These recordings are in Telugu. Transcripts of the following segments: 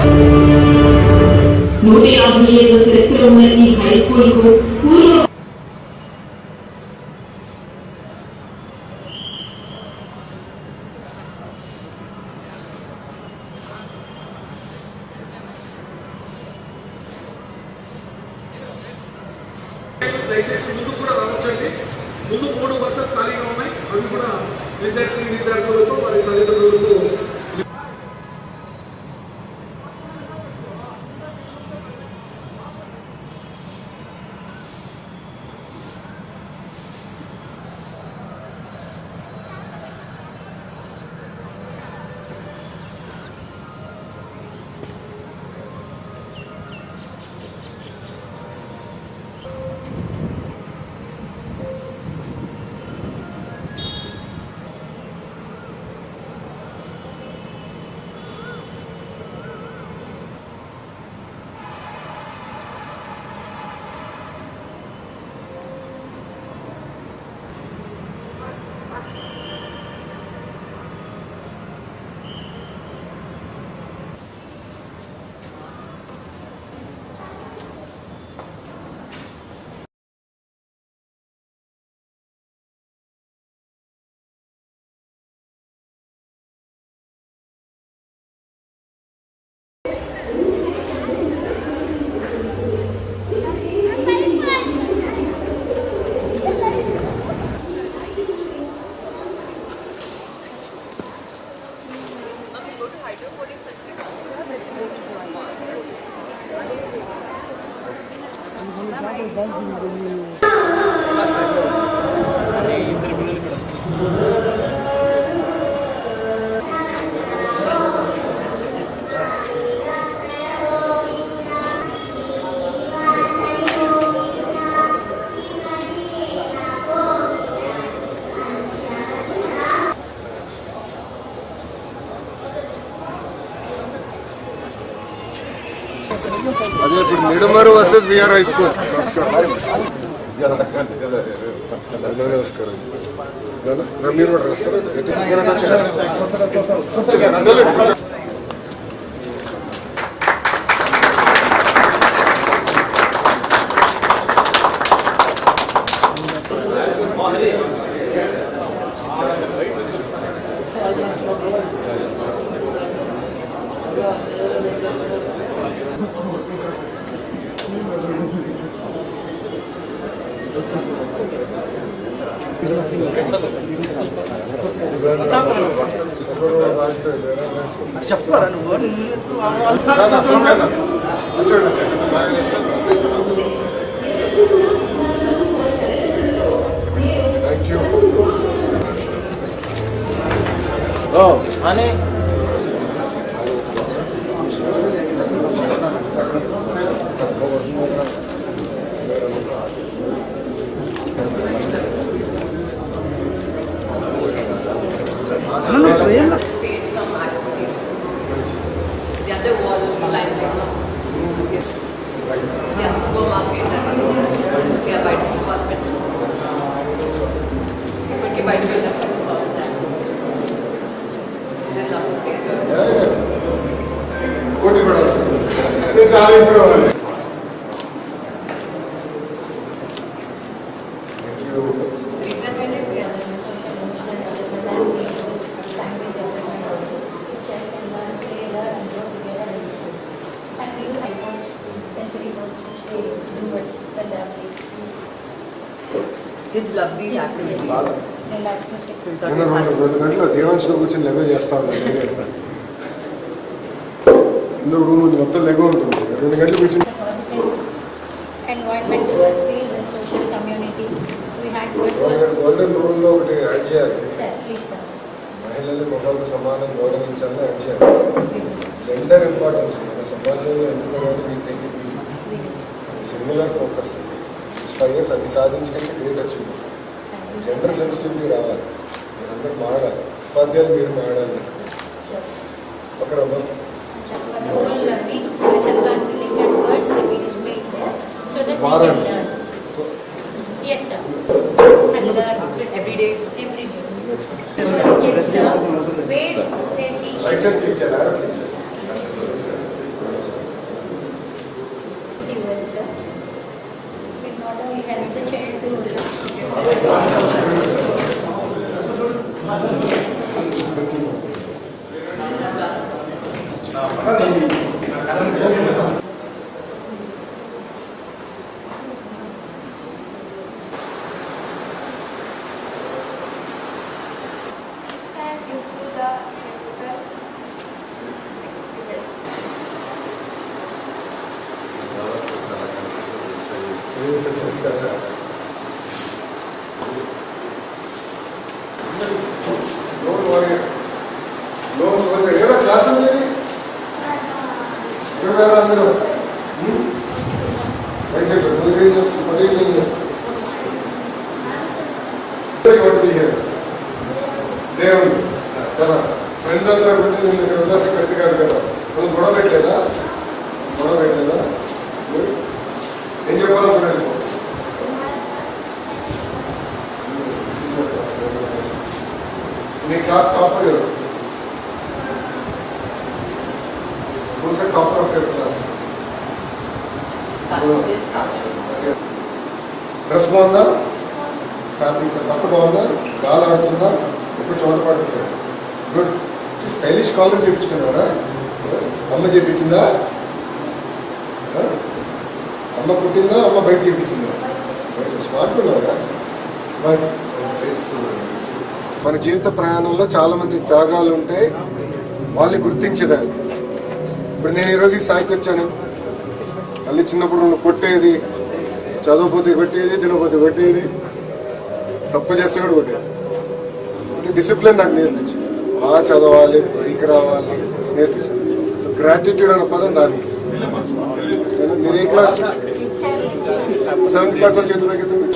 157 చరిత్ర ఉన్న ఈ హై స్కూల్ కు పూర్వ దయచేసి ముందు కూడా రావచ్చండి. ముందు 3 బస్సెస్ ఖాళీగా ఉన్నాయి. అవి కూడా విద్యార్థులతో వారి తల్లిదండ్రులతో అదే ఇప్పుడు Nidamaru versus VR high school. నమస్కారం. మీరు కూడా చెప్పారా నువ్వు అని stage come activity. The other wall line yes, supermarket, yeah, by hospital. People can buy together. Children love to play together. కోటి పడాల్సింది చాలా improve. Kids love these activities. నేను 2 గంటలు దేవాంశలో కూర్చొని లెగో చేస్తా ఉన్నాను. ఇందులో రూమ్ ఉంది, మొత్తం లెగో ఉంటుంది. 2 గంటలు కూర్చొని environment towards peace and social community. We had golden rule లో ఒకటి యాడ్ చేయాలి. Sir, please sir. మహిళల్ని మగవాళ్ళతో సమానం గౌరవించాలని యాడ్ చేయాలి. జెండర్ ఇంపార్టెన్స్ మన సమాజంలో ఎందుకు కానీ మీకు take it easy. Singular focus 5 years అది సాధించడానికి గ్రేట్ అచీవ్మెంట్. జెండర్ సెన్సిటివిటీ రావాలి. మీరందరూ మాడాలి. ఉపాధ్యాయులు మీరు మాడాలి. ఒకరమ్మ Oral learning, lesson plan related words that we displayed there, so that they can learn. Yes sir. And learn Every day. every day. So kids where they teach. Licence ఇచ్చారా? ఈ హెల్త్ చేయదు. క్లాస్ ఉంది అందరూ దేవుడు కదా ఫ్రెండ్స్ అందరూ పెట్టి నేను ఇక్కడ ఉల్లాస కట్టి కాదు కదా మనం గొడవ పెట్టలేదా ఏం చెప్పాలనుకున్నాను నీ క్లాస్ టాపర్ ఎవరు Who's the topper of your class? Dress బాగుందా? ఫ్యాబ్రిక్ బట్ట బాగుందా? గాలి ఆడుతుందా? ఎక్కువ చోట పడుతుందా? గుడ్. స్టైలిష్ కాలర్ చేయించుకున్నారా? అమ్మ చేయించిందా? అమ్మ పుట్టిందా? అమ్మ బయట చేయించిందా? స్మార్ట్ ఉన్నారా? మన జీవిత ప్రయాణంలో చాలా మంది త్యాగాలు ఉంటాయి, వాళ్ళని గుర్తించేదాన్ని. ఇప్పుడు నేను ఈరోజు ఈ స్థాయికి వచ్చాను. మళ్ళీ చిన్నప్పుడు నువ్వు కొట్టేది, చదవకపోతే కొట్టేది, తినకపోతే కొట్టేది, తప్పు చేస్తే కూడా కొట్టేది. అంటే డిసిప్లిన్ నాకు నేర్పించింది. బాగా చదవాలి, పైకి రావాలి నేర్పించింది. సో గ్రాటిట్యూడ్ అన్న పదం దానికి. మీరు ఏ క్లాస్? 7th క్లాస్ లో చేతులు పెరుగుతుంది.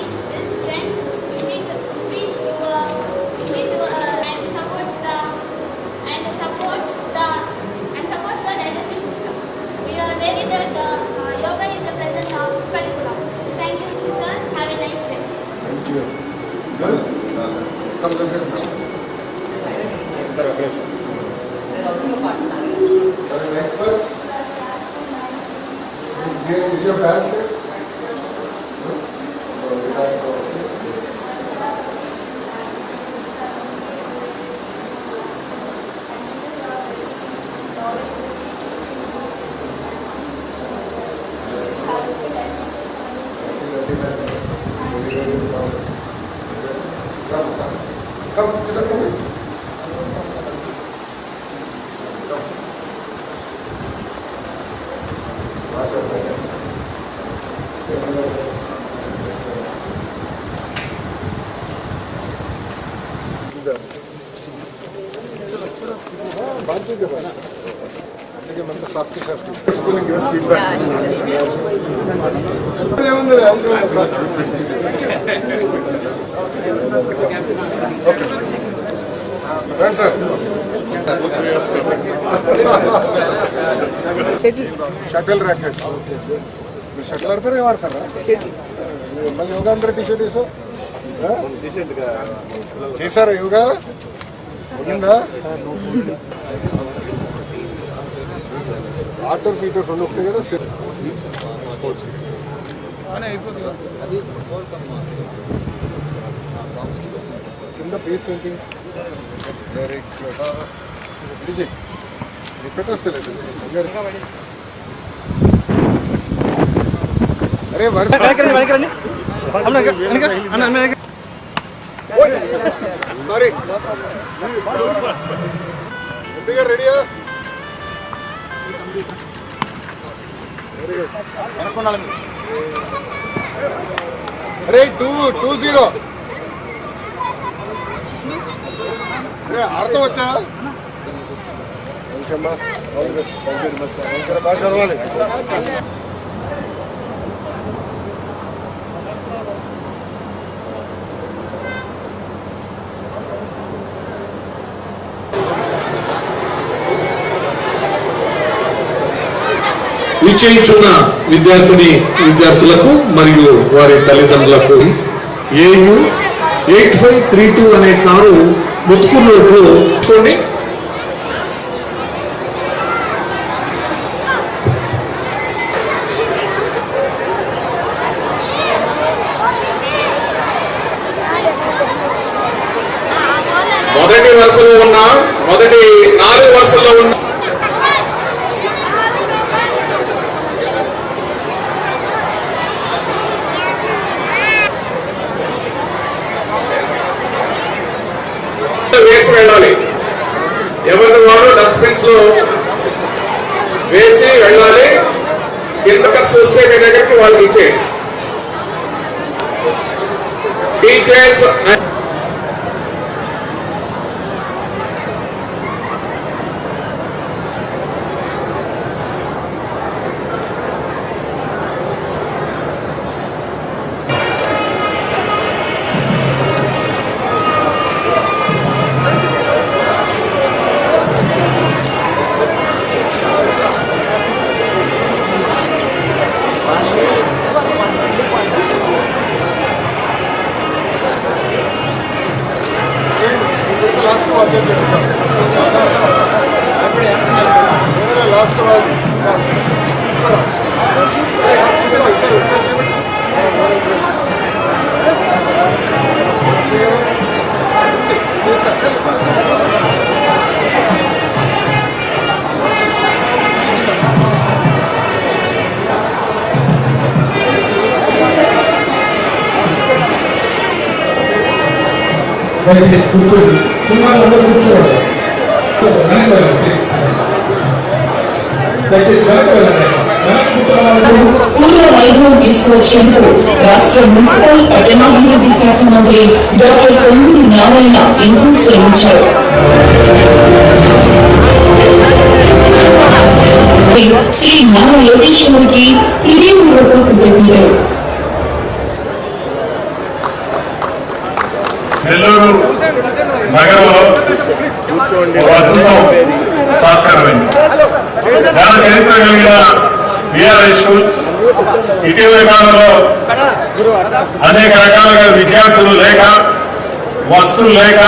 Is your bag there? Come, sit down, come in. Shuttle rackets. మీరు షటిల్ ఆడతారా ఏం ఆడతారా? మళ్ళీ యోగా అందరూ టీషర్ట్ వేసావు చేశారా? యోగా ఉందా? వాటర్ ఫీటర్స్ రెండు ఒకటే కదా స్పోర్ట్స్ కింద బేస్ ఏంటి? పెట్టేస్తలేదు. అరే వర్ష సారీ రెడీయా? అరే 2-0 ఆడతా వచ్చా? బాగా చదవాలి. విజయించున్న విద్యార్థులకు మరియు వారి తల్లిదండ్రులకు AU 8532 అనే కారు ముత్తుకూరులో కొని కార్డ్స్ వస్తే మీ దగ్గరికి వాళ్ళకి ఇచ్చేయండి. టీచర్స్ లాస్ట్ దయచేసి కూర్చోండి. సుమారు అందరూ కూర్చోవాలి. దయచేసి వెనక వెళ్ళండి. వెనక కూర్చోవాలి. పూర్వ వైభవం తీసుకువచ్చేందుకు రాష్ట్ర మున్సిపల్ పట్టణాభివృద్ధి శాఖ మంత్రి డాక్టర్ పొంగూరు నారాయణ ఎంతో శ్రమించారు. శ్రీ నారా యోగేశ్వరికి హృదయపూర్వక కృతజ్ఞతలు. నెల్లూరు నగరంలో ఒక అద్భుతం సాకారమైంది. ఘన చరిత్ర కలిగిన విఆర్ఐ స్కూల్ ఇటీవల కాలంలో అనేక రకాలుగా విద్యార్థులు లేక, వస్తువులు లేక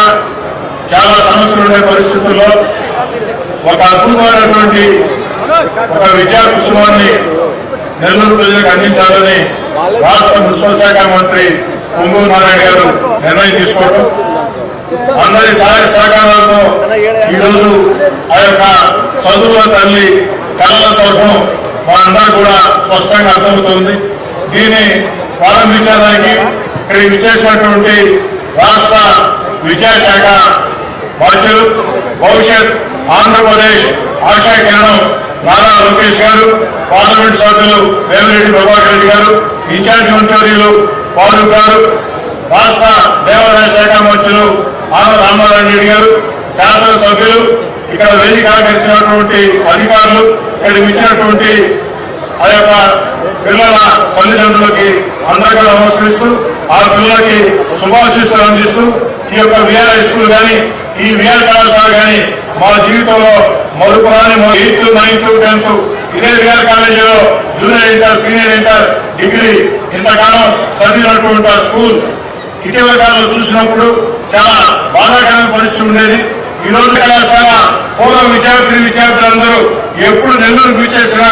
చాలా సమస్యలు ఉండే పరిస్థితుల్లో ఒక అద్భుతమైనటువంటి ఒక విద్యా కుటుంబాన్ని నెల్లూరు ప్రజలకు అందించాలని రాష్ట్ర మున్సిపల్ శాఖ మంత్రి పొంగూరు నారాయణ గారు నిర్ణయం తీసుకోవడం, అందరి సహాయ సహకారాలతో ఈరోజు ఆ యొక్క చదువుల తల్లి కళల స్వర్గం మనందరూ కూడా స్పష్టంగా అర్థమవుతుంది. దీన్ని ప్రారంభించడానికి ఇక్కడికి విచ్చేసినటువంటి రాష్ట్ర విద్యాశాఖ మంత్రులు, భవిష్యత్ ఆంధ్రప్రదేశ్ ఆశా కిరణం నారా లోకేష్ గారు, పార్లమెంట్ సభ్యులు వేమిరెడ్డి ప్రభాకర్ రెడ్డి గారు, ఇన్ఛార్జి మంత్రులు ఫారూక్ గారు, రాష్ట్ర దేవాదాయ శాఖ మంత్రులు ఆన రామారాయణ రెడ్డి గారు, శాసనసభ్యులు, ఇక్కడ వేదిక అలంకరించినటువంటి అధికారులు, ఇక్కడికి ఇచ్చినటువంటి ఆ యొక్క పిల్లల తల్లిదండ్రులకి అందరికీ నమస్కరిస్తూ ఆ పిల్లలకి శుభాశీస్సులు అందిస్తూ ఈ యొక్క విఆర్ఐ స్కూల్ కానీ ఈ విఆర్ కళాశాల కానీ మా జీవితంలో మరుపురాని 8th, 9th, 10th ఇదే విఆర్ కాలేజీలో junior inter, senior inter, degree ఇంతకాలం చదివినటువంటి ఆ స్కూల్ ఇటీవల కాలంలో చూసినప్పుడు చాలా బాధాకరమైన పరిస్థితి ఉండేది. ఈ రోజు కళాశాల పూర్వ విద్యార్థులందరూ ఎప్పుడు నెల్లూరు విచ్చేసినా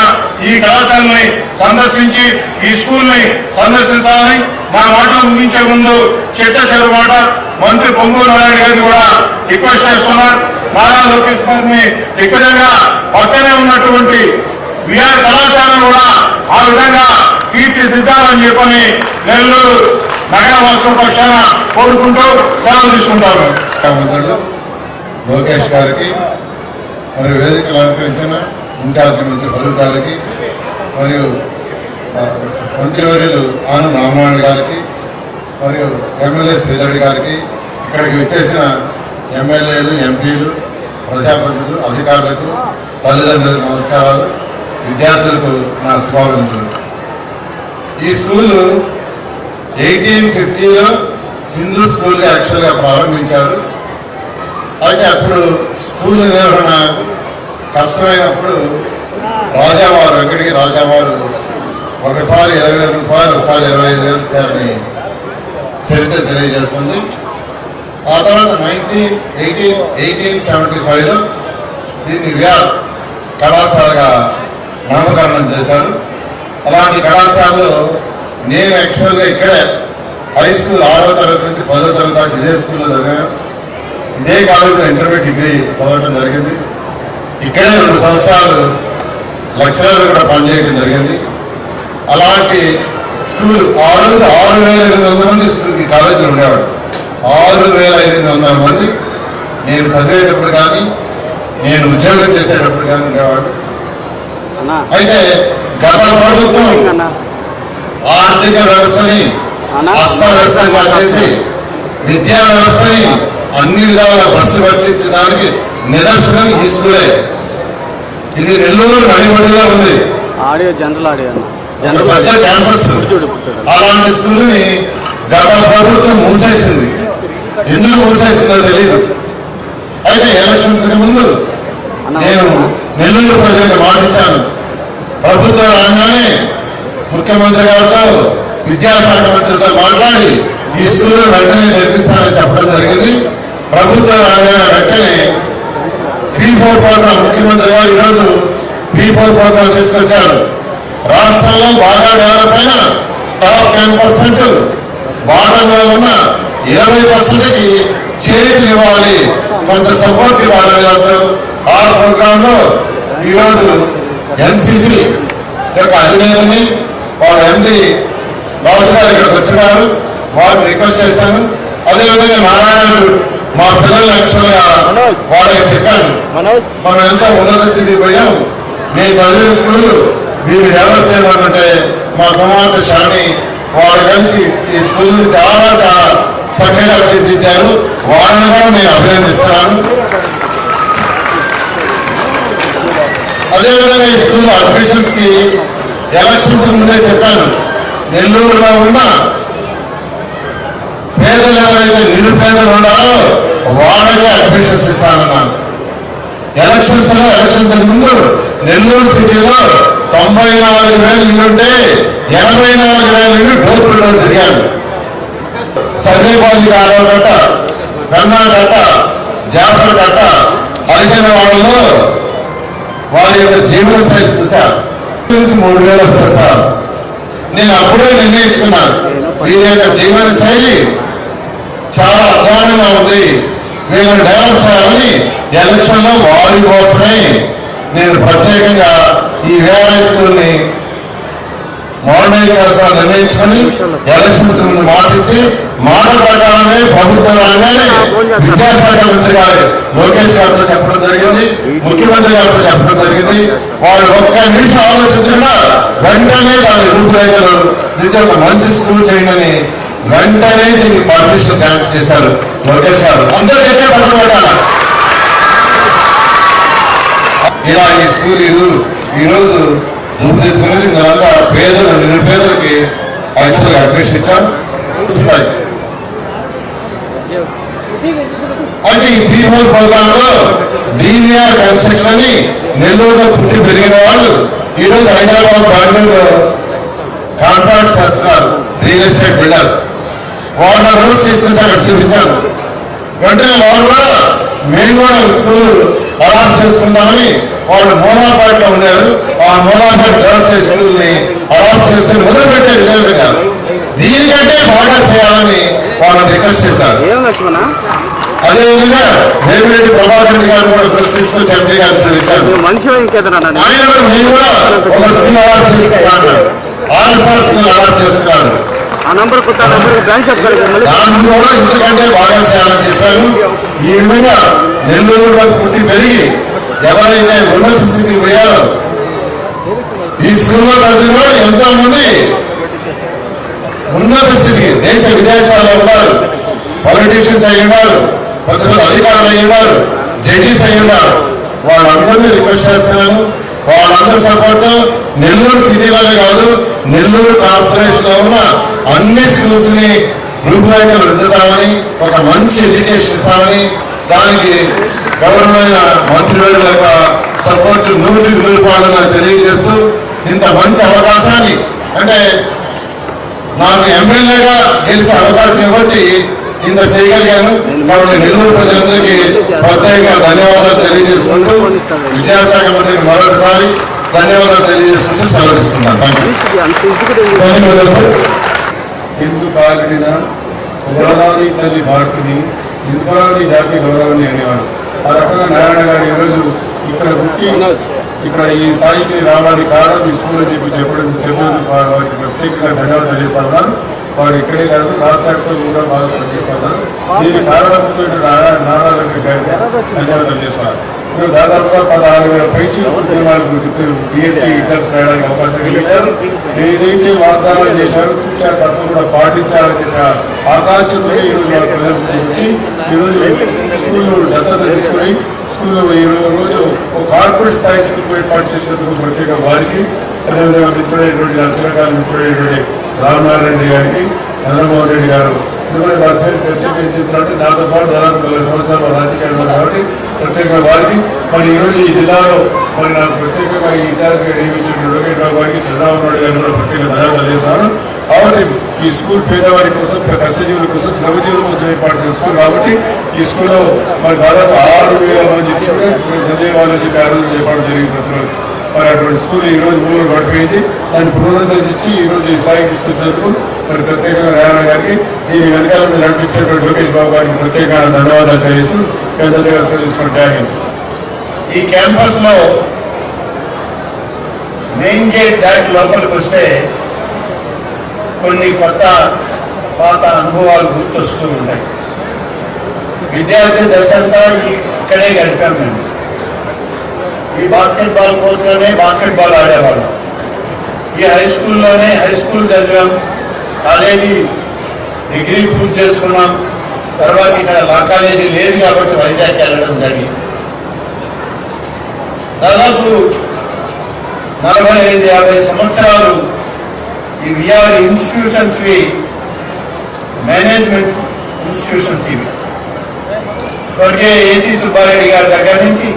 ఈ కళాశాలని సందర్శించి ఈ స్కూల్ ని సందర్శించాలని నా మాటలు ముగించే ముందు చిట్ట మాట మంత్రి పొంగూరు నారాయణ గారిని కూడా రిక్వెస్ట్ చేస్తున్నారు. నారా లోకేష్ గారిని దిగ్గజంగా పక్కనే ఉన్నటువంటి విఆర్ కళాశాలను కూడా ఆ విధంగా తీర్చిదిద్దాలని చెప్పని నెల్లూరు నగర వాసుల పక్షాన కోరుకుంటూ సెలవు తీసుకుంటారు. లోకేష్ గారికి, మరియు వేదికలు అలంకరించిన ఇన్ఛార్జి మంత్రి ఫరూక్ గారికి, మరియు మంత్రివర్యులు ఆనంద్ రామనారాయణ గారికి, మరియు ఎమ్మెల్యే శ్రీధర్ గారికి, ఇక్కడికి వచ్చేసిన ఎమ్మెల్యేలు, ఎంపీలు, ప్రజాప్రతినిధులు, అధికారులకు, తల్లిదండ్రులకు నమస్కారాలు, విద్యార్థులకు నా శుభాకాంక్షలు. ఈ స్కూలు 1850లో హిందూ స్కూల్గా యాక్చువల్గా ప్రారంభించారు. అయితే అప్పుడు స్కూల్ నిర్వహణ కష్టమైనప్పుడు రాజావారు, వెంకటగిరి రాజావారు ఒకసారి 20,000 రూపాయలు, ఒకసారి 25,000 ఇచ్చారని చరిత్ర తెలియజేస్తుంది. ఆ తర్వాత 1875లో దీన్ని విఆర్ కళాశాలగా నామకరణం చేశారు. అలాంటి కళాశాలలో నేను యాక్చువల్గా ఇక్కడే హై స్కూల్ 6వ తరగతి నుంచి 10వ తరగతి దాకా ఇదే స్కూల్లో చదివాను. ఇదే కాలేజీలో ఇంటర్మీడియట్ డిగ్రీ చదవడం జరిగింది. ఇక్కడే 2 సంవత్సరాలు లెక్చరర్ కూడా పనిచేయడం జరిగింది. అలాంటి స్కూల్ ఆ రోజు 6,800 మంది ఈ కాలేజీలో ఉండేవాడు. 6,800 మంది నేను చదివేటప్పుడు కానీ, నేను ఉద్యోగం చేసేటప్పుడు కానీ ఉండేవాడు. అయితే గత ప్రభుత్వం ఆర్థిక వ్యవస్థని అస్తవ్యస్తంగా చేసి విద్యా వ్యవస్థని అన్ని విధాలుగా బస్సు పట్టించడానికి నిదర్శనం ఈ స్కూలే. ఇది నెల్లూరు నడిబడిలో ఉంది, ఆడియో జనరల్ ఆడియో పెద్ద క్యాంపస్. అలాంటి స్కూల్ని గత ప్రభుత్వం మూసేసింది. ఎందుకు మూసేసిందో తెలియదు. అయితే ఎలక్షన్స్ కి ముందు నేను నెల్లూరు ప్రజలకు మాటించాను, ప్రభుత్వం రాగానే ముఖ్యమంత్రి గారితో విద్యాశాఖ మంత్రితో మాట్లాడి ఈ స్కూల్ వెంటనే నిర్మిస్తానని చెప్పడం జరిగింది. ప్రభుత్వం రాగానే వెంటనే P4 ప్రోగ్రాం ముఖ్యమంత్రి గారు ఈరోజు P4 ప్రోగ్రాం తీసుకొచ్చారు. రాష్ట్రంలో బాగా డెవలప్ అయిన టాప్ 10%, బాటంలో ఉన్న 20%కి చేతినివ్వాలి, కొంత సపోర్ట్ ఇవ్వాలి అంటూ ఆ ప్రోగ్రామ్ లో ఈరోజు NCC యొక్క అధినేతని వాళ్ళ ఎండి రాజు గారు ఇక్కడికి వచ్చినారు. వారిని రిక్వెస్ట్ చేశాను. అదేవిధంగా నారాయణుడు మా పిల్లలు యాక్చువల్గా వాళ్ళకి చెప్పాను, మనం ఎంతో ఉన్నత స్థితికి పోయాం, నేను చదివిన స్కూల్ దీన్ని డెవలప్ చేయమంటే మా కుమార్తె శాని వాళ్ళు కలిసి ఈ స్కూల్ చాలా చాలా చక్కగా తీర్చిదిద్దారు. వాళ్ళని కూడా నేను అభినందిస్తున్నాను. అదేవిధంగా ఈ స్కూల్ అడ్మిషన్స్ కి ఎలక్షన్స్ ముందే చెప్పాను, నెల్లూరులో ఉన్న పేదలు ఎవరైతే నిరుపేదలు ఉన్నారో వాళ్ళకే అడ్మిషన్స్ ఇస్తానన్నాను. ఎలక్షన్స్ ముందు నెల్లూరు సిటీలో 94,000 ఇల్లుంటే 84,000 ఇల్లు డోర్ టు డోర్ తిరిగాను. సర్వేపాలి కట్ట, కన్నా కట్ట, జాఫర్ కట్ట, హరిజన వాళ్ళలో వారి యొక్క జీవన శైలి చూసా. 3,000 వస్తారు సార్. నేను అప్పుడే నిర్ణయించుకున్నాను, వీరి యొక్క జీవన శైలి చాలా అధ్వానంగా ఉంది, వీళ్ళని డెవలప్ చేయాలని ఎలక్షన్ లో వారి కోసమే నేను ప్రత్యేకంగా ఈ వేరే స్కూల్ని మోడర్నైజ్ చేస్తాను నిర్ణయించుకొని ఎలక్షన్స్ ముందు మాటించి మాట ప్రకారమే ప్రభుత్వం రాగానే విద్యాశాఖ మంత్రి గారు లోకేష్ గారితో చెప్పడం జరిగింది, ముఖ్యమంత్రి గారితో చెప్పడం జరిగింది. వాళ్ళు ఒక్క నిమిషం ఆలోచించకుండా వెంటనే దాని రూపురేఖలు దిద్ది ఒక మంచి స్కూల్ చేయండి వెంటనే దీనికి పర్మిషన్ గ్రాంట్ చేశారు లోకేష్ గారు. అందరూ చెప్పే పట్టు పెట్టాల. ఇలా ఈ స్కూల్ ఈరోజు రూపుదిద్దుకునేది మేమంతా పేదలు నిరుపేదలకి యాక్చువల్గా అడ్మిషన్ ఇచ్చాం. అంటే ఈ P4 ప్రోగ్రామ్ లో DVR కన్స్ట్రక్షన్ అని నెల్లూరులో పుట్టి పెరిగిన వాళ్ళు ఈరోజు హైదరాబాద్, బెంగళూరులో కాంట్రాక్ట్ చేస్తున్నారు రియల్ ఎస్టేట్ బిల్డర్స్. వాళ్ళ రోజు తీసుకొచ్చి అక్కడ చూపించాను. వెంటనే వాళ్ళు కూడా మేము కూడా స్కూల్ అలాట్ చేసుకుంటామని వాళ్ళు మోనాపేటలో ఉన్నారు. ఆ మోనాపేట గర్ల్స్ హై స్కూల్ ని అలాట్ చేసుకుని మొదలు పెట్టే విధంగా దీనికంటే బాగా చేయాలని వాళ్ళని రిక్వెస్ట్ చేశారు. అదేవిధంగా వేమిరెడ్డి ప్రభాకర్ రెడ్డి గారు కూడా తీసుకొచ్చి ఎంపీ గారు చూపించారు. ఆయన కూడా మేము కూడా ఒక స్కూల్ అలాట్ చేసుకున్నాను, ఆల్ఫా స్కూల్ అలాట్ చేసుకున్నాను. దాన్ని కూడా ఇంతకంటే బాగా చేయాలని చెప్పాను. ఈ విధంగా నెల్లూరులో పుట్టి పెరిగి ఎవరైతే ఉన్నత స్థితికి పోయారో ఈ స్కూల్లో చదివిన వాళ్ళు ఎంతో మంది ఉన్నత స్థితికి దేశ విదేశాల్లో ఉన్నారు, పొలిటీషియన్స్ అయి ఉన్నారు, పెద్ద పెద్ద అధికారులు అయి ఉన్నారు, జడ్జీస్ అయి ఉన్నారు. వాళ్ళందరినీ రిక్వెస్ట్ చేస్తున్నాను, వాళ్ళందరి సపోర్ట్ నెల్లూరు సిటీలోనే కాదు నెల్లూరు కార్పొరేషన్ లో ఉన్న అన్ని స్కూల్స్ ని రూపురేఖలు రుద్దుతామని, ఒక మంచి ఎడ్యుకేషన్ ఇస్తామని, దానికి గౌరవమైన మంత్రివర్యుల యొక్క సపోర్ట్ 100% తెలియజేస్తూ ఇంత మంచి అవకాశాన్ని అంటే నాకు ఎమ్మెల్యేగా గెలిచే అవకాశం ఇవ్వబట్టి ఇంత చేయగలిగాను. కాబట్టి నెల్లూరు ప్రజలందరికీ ప్రత్యేకంగా ధన్యవాదాలు తెలియజేసుకుంటూ విద్యాశాఖ మంత్రికి మరొకసారి ధన్యవాదాలు తెలియజేసుకుంటూ సెలవుస్తున్నాను. ధన్యవాదాలు సార్. హిందూ కాలిన గోదావరి తల్లి భారతిని హిందురాని జాతి గౌరవాన్ని అనేవాడు. ఆ రకంగా నారాయణ గారు ఈరోజు ఇక్కడ పుట్టి ఇక్కడ ఈ స్థాయికి రావడానికి కారణం ఈ స్కూల్ అని చెప్పడం వారికి ప్రత్యేకంగా ధన్యవాదాలు తెలియజేస్తున్నారు. వారు ఇక్కడే కాదు రాష్ట్రాలతో కూడా బాగా పనిచేస్తున్నారు. దీనికి కారణం నారాయణ గారికి ధన్యవాదాలు చేస్తున్నారు. దాదాపుగా 16,000 పైచి ఉద్యోగాలకు BSc ఇంటర్స్ రాయడానికి అవకాశం కలిగించారు. ఏదైతే వాగ్దానాలు చేశారో తూచా తప్ప కూడా పాటించాలని చెప్పిన ఆకాంక్షతో ఈరోజు ప్రజలకు వచ్చి ఈరోజు స్కూళ్ళు దత్తత తీసుకుని స్కూల్లో ఈరోజు ఒక కార్పొరేట్ స్థాయి స్కూల్ ఏర్పాటు చేసినందుకు ప్రత్యేక వారికి, అదేవిధంగా మిత్రుడైనటువంటి చిరకాల మిత్రుడైనటువంటి రామనారాయణ రెడ్డి గారికి, చంద్రమోహన్ రెడ్డి గారు ఎందుకంటే వారి పేరు ప్రత్యేకించినట్టు నాతో పాటు దాదాపు 40 సంవత్సరాల రాజకీయాలు కాబట్టి ప్రత్యేకంగా వారికి మరి ఈరోజు ఈ జిల్లాలో మరి నాకు ప్రత్యేకంగా ఈ ఇన్ఛార్జ్గా నియమించిన లోకేష్ బాబు గారికి, చంద్రబాబు నాయుడు గారు కూడా ప్రత్యేక ధన్యవాదాలు చేశాను. కాబట్టి ఈ స్కూల్ పేదవారి కోసం, కష్టజీవుల కోసం, శ్రమజీవుల కోసం ఏర్పాటు చేస్తున్నాం. కాబట్టి ఈ స్కూల్లో మరి దాదాపు 6,000 మంది స్టూడెంట్స్ చదివేవాళ్ళని చెప్పి ఆ రోజు ఏర్పాటు జరిగింది ప్రతిరోజు. మరి అటువంటి స్కూల్ ఈ రోజు ఊళ్ళో పడిపోయింది. దాన్ని పునరుద్ధరించి ఈ రోజు ఈ స్థాయికి తీసుకొచ్చినందుకు మరి ప్రత్యేకంగా నారాయణ గారికి, దీని వెనకాల మీరు నడిపించినటువంటి లోకేష్ బాబు గారికి ప్రత్యేకంగా ధన్యవాదాలు తెలియజేస్తూ పెద్దగా తీసుకుంటారు. ఈ క్యాంపస్ లో మెయిన్ గేట్ దాటి లోపలికి వస్తే కొన్ని కొత్త పాత అనుభవాలు గుర్తొస్తూ ఉంటాయి. విద్యార్థి దశంతా ఇక్కడే గడిపాం మేము. ఈ బాస్కెట్బాల్ కోర్టులోనే బాస్కెట్బాల్ ఆడేవాళ్ళం. ఈ హై స్కూల్లోనే హై స్కూల్ చదివాం, కాలేజీ డిగ్రీ పూర్తి చేసుకున్నాం. తర్వాత ఇక్కడ లా కాలేజీ లేదు కాబట్టి వైజాగ్ వెళ్ళడం జరిగింది. దాదాపు 45-50 సంవత్సరాలు ఈ విఆర్ ఇన్స్టిట్యూషన్స్ మేనేజ్మెంట్ ఇన్స్టిట్యూషన్స్ ఇవి. స్వర్గీయ ఏసీ సుబ్బారెడ్డి గారి దగ్గర నుంచి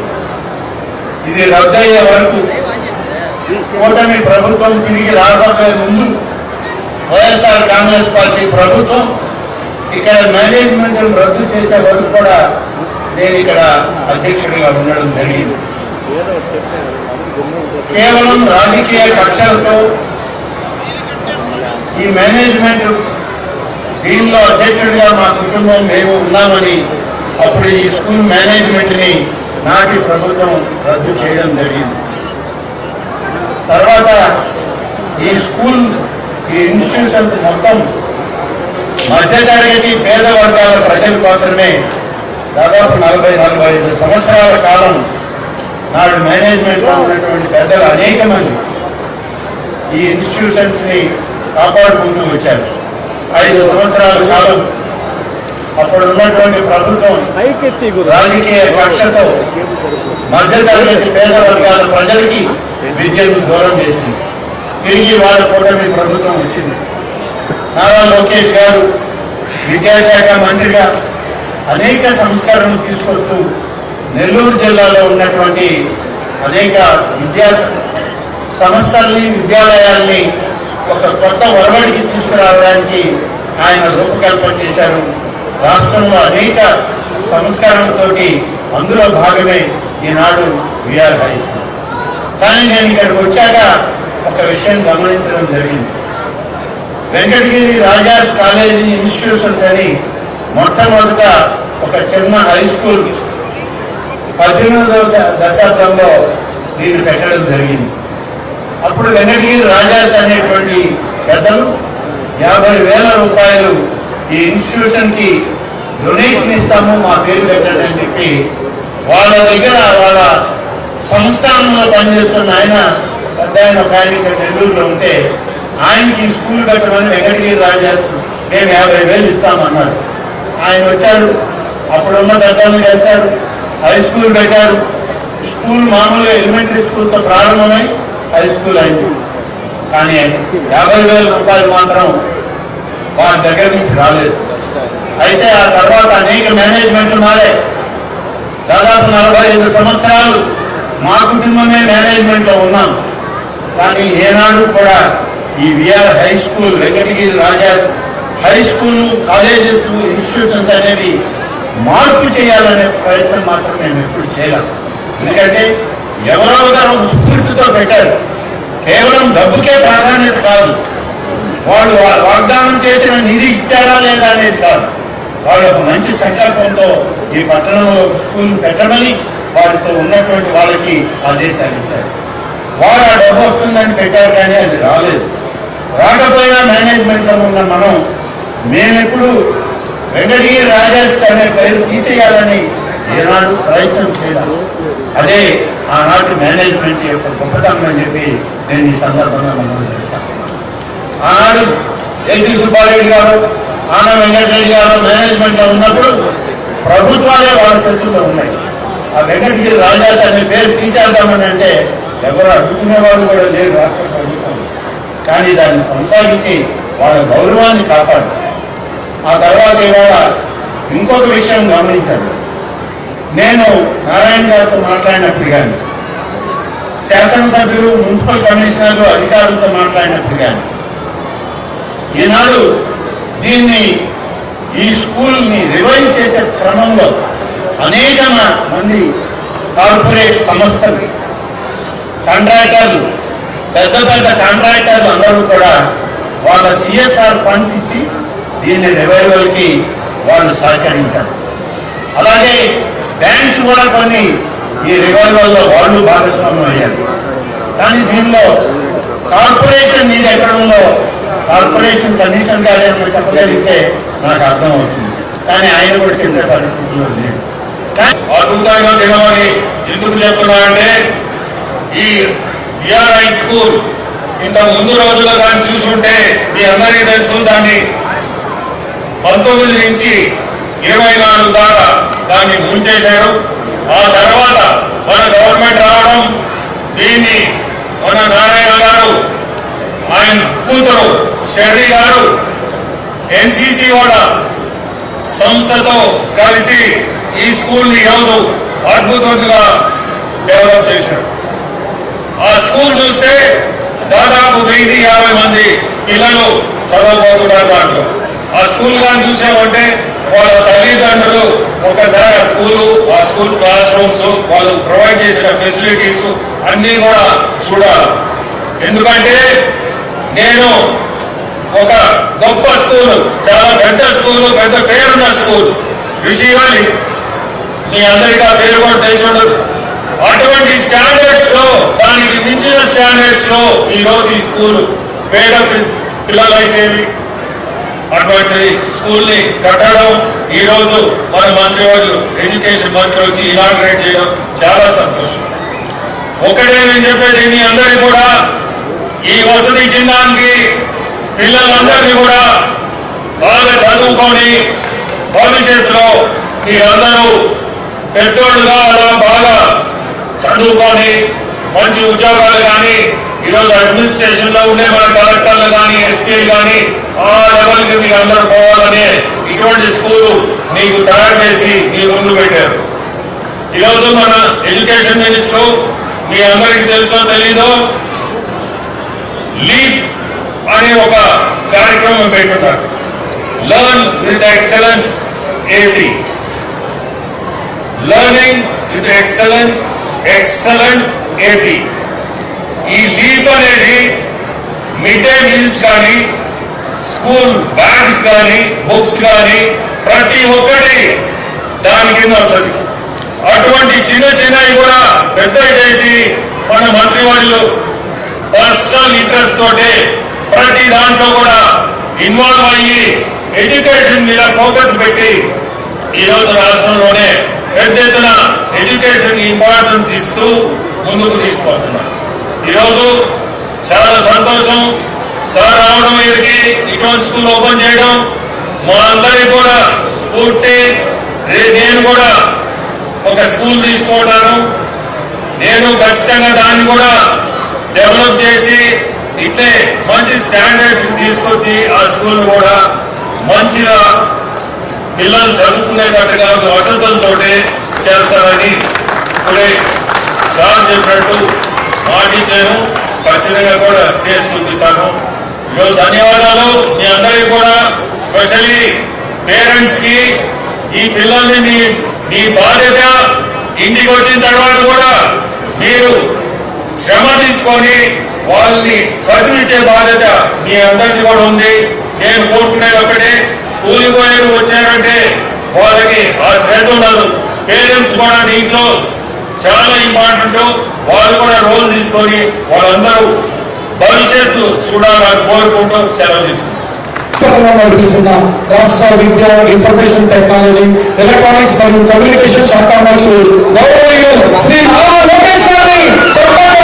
ఇది రద్దయ్యే వరకు కూటమి ప్రభుత్వం తిరిగి రాబోయే ముందు వైఎస్ఆర్ కాంగ్రెస్ పార్టీ ప్రభుత్వం ఇక్కడ మేనేజ్మెంట్ రద్దు చేసే వరకు కూడా నేను ఇక్కడ అధ్యక్షుడిగా ఉండడం జరిగింది. కేవలం రాజకీయ కక్షలతో ఈ మేనేజ్మెంట్ దీనిలో అధ్యక్షుడిగా మా కుటుంబం మేము ఉన్నామని అప్పుడు ఈ స్కూల్ మేనేజ్మెంట్ని నాటి ప్రభుత్వం రద్దు చేయడం జరిగింది. తర్వాత ఈ స్కూల్ ఈ ఇన్స్టిట్యూషన్స్ మొత్తం మధ్యతరగతి పేద వర్గాల ప్రజల కోసమే దాదాపు 40-45 సంవత్సరాల కాలం నాడు మేనేజ్మెంట్లో ఉన్నటువంటి పెద్దలు అనేక మంది ఈ ఇన్స్టిట్యూషన్స్ని కాపాడుకుంటూ వచ్చారు. 5 సంవత్సరాల కాలం అప్పుడు ఉన్నటువంటి ప్రభుత్వం రాజకీయ కక్షతో మధ్యతరగతి పేద వర్గాల ప్రజలకి విద్యను దూరం చేసింది. తిరిగి వాళ్ళ కూటమి ప్రభుత్వం వచ్చింది. నారా లోకేష్ గారు విద్యాశాఖ మంత్రిగా అనేక సంస్కరణలు తీసుకొస్తూ నెల్లూరు జిల్లాలో ఉన్నటువంటి అనేక విద్యా సంస్థల్ని, విద్యాలయాల్ని ఒక కొత్త ఒరవడికి తీసుకురావడానికి ఆయన రూపకల్పన చేశారు. రాష్ట్రంలో అనేక సంస్కరణలతోటి అందులో భాగమే ఈనాడు విఆర్ హై స్కూల్. కానీ నేను ఇక్కడికి వచ్చాక ఒక విషయం గమనించడం జరిగింది. వెంకటగిరి రాజాస్ కాలేజీ ఇన్స్టిట్యూషన్స్ అని మొట్టమొదట ఒక చిన్న హై స్కూల్ 18వ దశాబ్దంలో దీన్ని పెట్టడం జరిగింది. అప్పుడు వెంకటగిరి రాజాస్ అనేటువంటి పెద్దలు 50,000 రూపాయలు ఈ ఇన్స్టిట్యూషన్కి డొనేషన్ ఇస్తాము, మా పేరు పెట్టండి అని చెప్పి వాళ్ళ దగ్గర వాళ్ళ సంస్థానంలో పనిచేస్తున్న పెద్ద ఆయన ఒక ఆయన ఇక్కడ నెల్లూరులో ఉంటే ఆయనకి స్కూల్ పెట్టమని వెంకటగిరి రాజాస్ మేము 50,000 ఇస్తామన్నాడు. ఆయన వచ్చాడు, అప్పుడున్న పెద్దలను కలిశాడు, హై స్కూల్ పెట్టారు. స్కూల్ మామూలుగా ఎలిమెంటరీ స్కూల్తో ప్రారంభమై హై స్కూల్ అయింది. కానీ 50,000 రూపాయలు మాత్రం వారి దగ్గర నుంచి రాలేదు. అయితే ఆ తర్వాత అనేక మేనేజ్మెంట్లు మారాయి. దాదాపు 45 సంవత్సరాలు మా కుటుంబమే మేనేజ్మెంట్లో ఉన్నాం. కానీ ఏనాడు కూడా ఈ VR high school, Venkatagiri Rajas high school, colleges, institutions అనేవి మార్పు చేయాలనే ప్రయత్నం మాత్రం మేము ఎప్పుడు చేయలేం. ఎందుకంటే ఎవరో ఒకరు ఒక స్ఫూర్తితో పెట్టారు. కేవలం డబ్బుకే ప్రాధాన్యత కాదు, వాళ్ళు వాగ్దానం చేసిన నిధి ఇచ్చారా లేదా అనేది కాదు, వాళ్ళు ఒక మంచి సంకల్పంతో ఈ పట్టణంలో స్కూల్ పెట్టమని వారితో ఉన్నటువంటి వాళ్ళకి ఆదేశాలు ఇచ్చారు. వారు ఆ డబ్బు వస్తుందని పెట్టారు, కానీ అది రాలేదు. రాకపోయినా మేనేజ్మెంట్లో ఉన్న మేమెప్పుడు వెంకటగిరి రాజాస్ అనే పేరు తీసేయాలని ఏనాడు ప్రయత్నం చేయాలి. అదే ఆనాటి మేనేజ్మెంట్ యొక్క గొప్పతనం అని చెప్పి నేను ఈ సందర్భంగా మనం చేస్తాను. ఆనాడు ఏసీ సుబ్బారెడ్డి గారు, ఆనా వెంకటరెడ్డి గారు మేనేజ్మెంట్లో ఉన్నప్పుడు ప్రభుత్వాలే వాళ్ళ చేతుల్లో ఉన్నాయి. ఆ వెంకటగిరి రాజాస్ అనే పేరు తీసేద్దామని అంటే ఎవరు అడ్డుకునేవాడు కూడా లేరు రాష్ట్ర ప్రభుత్వం. కానీ దాన్ని కొనసాగించి వాళ్ళ గౌరవాన్ని కాపాడు. ఆ తర్వాత ఇవాళ ఇంకొక విషయం గమనించాను. నేను నారాయణ గారితో మాట్లాడినప్పుడు కానీ, శాసనసభ్యులు, మున్సిపల్ కమిషనర్లు, అధికారులతో మాట్లాడినప్పుడు కానీ, ఈనాడు దీన్ని ఈ స్కూల్ని రివైవ్ చేసే క్రమంలో అనేక మంది కార్పొరేట్ సంస్థలు, కాంట్రాక్టర్లు, పెద్ద పెద్ద కాంట్రాక్టర్లు అందరూ కూడా వాళ్ళ సిఎస్ఆర్ ఫండ్స్ ఇచ్చి దీన్ని రివైవల్కి వాళ్ళు సహకరించారు. అలాగే బ్యాంక్స్ కూడా కొన్ని ఈ రివైవల్లో వాళ్ళు భాగస్వామ్యం అయ్యారు. కానీ దీనిలో కార్పొరేషన్ మీద ఎక్కడ ఉందో కార్పొరేషన్ కమిషనర్ గారు ఏమైనా చెప్పగలిగితే నాకు అర్థమవుతుంది. కానీ ఆయన కూడా చెప్పే పరిస్థితుల్లో లేదు. అద్భుతంగా తినమని ఎందుకు చెప్తున్నానంటే, ఈ విఆర్ఐ స్కూల్ ఇంత ముందు రోజుల్లో దాన్ని చూసుంటే మీ అందరికీ తెలుసు, దాన్ని 19 నుంచి 24 దాకా దాన్ని ముంచేశారు. ఆ తర్వాత మన గవర్నమెంట్ రావడం, దీన్ని మన నారాయణ గారు, ఆయన కూతురు షర్రీ గారు ఎన్సిసి వాళ్ళ సంస్థతో కలిసి ఈ స్కూల్ని ఈరోజు అద్భుతంగా డెవలప్ చేశారు. ఆ స్కూల్ చూస్తే దాదాపు 1050 మంది పిల్లలు చదవబోతున్నారు దాంట్లో. ఆ స్కూల్ కానీ చూసామంటే వాళ్ళ తల్లిదండ్రులు ఒకసారి ఆ స్కూల్ క్లాస్ రూమ్స్, వాళ్ళు ప్రొవైడ్ చేసిన ఫెసిలిటీస్ అన్నీ కూడా చూడాలి. ఎందుకంటే నేను ఒక గొప్ప స్కూల్, చాలా పెద్ద స్కూల్, పెద్ద పేరున్న స్కూల్ ఋషివల్లి, మీ అందరికీ ఆ పేరు కూడా తెలుసుండదు. అటువంటి స్టాండర్డ్స్ లో, దానికి మించిన స్టాండర్డ్స్ లో ఈరోజు ఈ స్కూల్ పేద పిల్లలైతేవి అటువంటి స్కూల్ ని కట్టడం, ఈ రోజు మన మంత్రివర్యులు ఎడ్యుకేషన్ మంత్రి వచ్చి ఇనాగ్రేట్ చేయడం చాలా సంతోషం. ఒకటే నేను చెప్పేది, మీ అందరికీ కూడా ఈ వసతి చిహ్నానికి పిల్లలందరినీ కూడా బాగా చదువుకొని భవిష్యత్తులో మీరందరూ పెద్దోళ్ళుగా అలా బాగా చదువుకొని మంచి ఉద్యోగాలు కానీ, ఈరోజు అడ్మినిస్ట్రేషన్ లో ఉండే మన కలెక్టర్లు కానీ, ఎస్పీలు కానీ ఆ లెవెల్కి మీరు అందరూ పోవాలనే ఇటువంటి స్కూలు మీకు తయారు చేసి మీ ముందు పెట్టారు. ఈరోజు మన ఎడ్యుకేషన్ మినిస్టర్, మీ అందరికీ తెలుసో తెలీదో, లీప్ అనే ఒక కార్యక్రమం పెట్టున్నారు. Learn with excellence AP, learning with excellent AP. ఈ లీప్ అనేది మిడ్ డే మీల్స్ కానీ, స్కూల్ బ్యాగ్స్ కానీ, బుక్స్ కానీ ప్రతి ఒక్కటి దాని కింద వస్తుంది. అటువంటి చిన్న చిన్నవి కూడా పెద్ద చేసి మన మంత్రి వాళ్ళు పర్సనల్ ఇంట్రెస్ట్ తోటి ప్రతి దాంట్లో కూడా ఇన్వాల్వ్ అయ్యి ఎడ్యుకేషన్ మీద ఫోకస్ పెట్టి ఈరోజు రాష్ట్రంలోనే పెద్ద ఎత్తున ఎడ్యుకేషన్ ఇంపార్టెన్స్ ఇస్తూ ముందుకు తీసుకుపోతున్నారు. ఈరోజు చాలా సంతోషం సార్ రావడం, ఇదికి ఇటువంటి స్కూల్ ఓపెన్ చేయడం మా అందరికీ కూడా స్ఫూర్తి. నేను కూడా ఒక స్కూల్ తీసుకుంటాను, నేను ఖచ్చితంగా దాన్ని కూడా డెవలప్ చేసి ఇట్లే మంచి స్టాండర్డ్స్ తీసుకొచ్చి ఆ స్కూల్ కూడా మంచిగా పిల్లలు చదువుకునేటట్టుగా వసతులతో చేస్తానని ఇప్పుడే సార్ చెప్పినట్టు మాటిచ్చాను, ఖచ్చితంగా కూడా చేసి చూపిస్తాను. ఈరోజు ధన్యవాదాలు మీ అందరికీ కూడా, స్పెషల్లీ పేరెంట్స్ కి. ఈ పిల్లల్ని మీ బాధ్యత, ఇంటికి వచ్చిన తర్వాత కూడా మీరు శ్రమ తీసుకొని వాళ్ళని చదివించే బాధ్యత మీ అందరికీ కూడా ఉంది. నేను కోరుకునేది ఒకటే, స్కూల్కి పోయేది వచ్చారంటే వాళ్ళకి ఆ శ్రద్ధ ఉండదు. పేరెంట్స్ కూడా దీంట్లో చాలా ఇంపార్టెంట్. వాళ్ళు కూడా రోల్ తీసుకొని వాళ్ళందరూ భవిష్యత్తు చూడాలని కోరుకుంటూ సెలవు తీసుకుంటారు. నడిపిస్తున్న రాష్ట్ర విద్య ఇన్ఫర్మేషన్ టెక్నాలజీ ఎలక్ట్రానిక్స్ మరియు కమ్యూనికేషన్ శాఖ మంత్రులు గౌరవనీయులు శ్రీ నారా లోకేష్ గారిని చెప్పండి.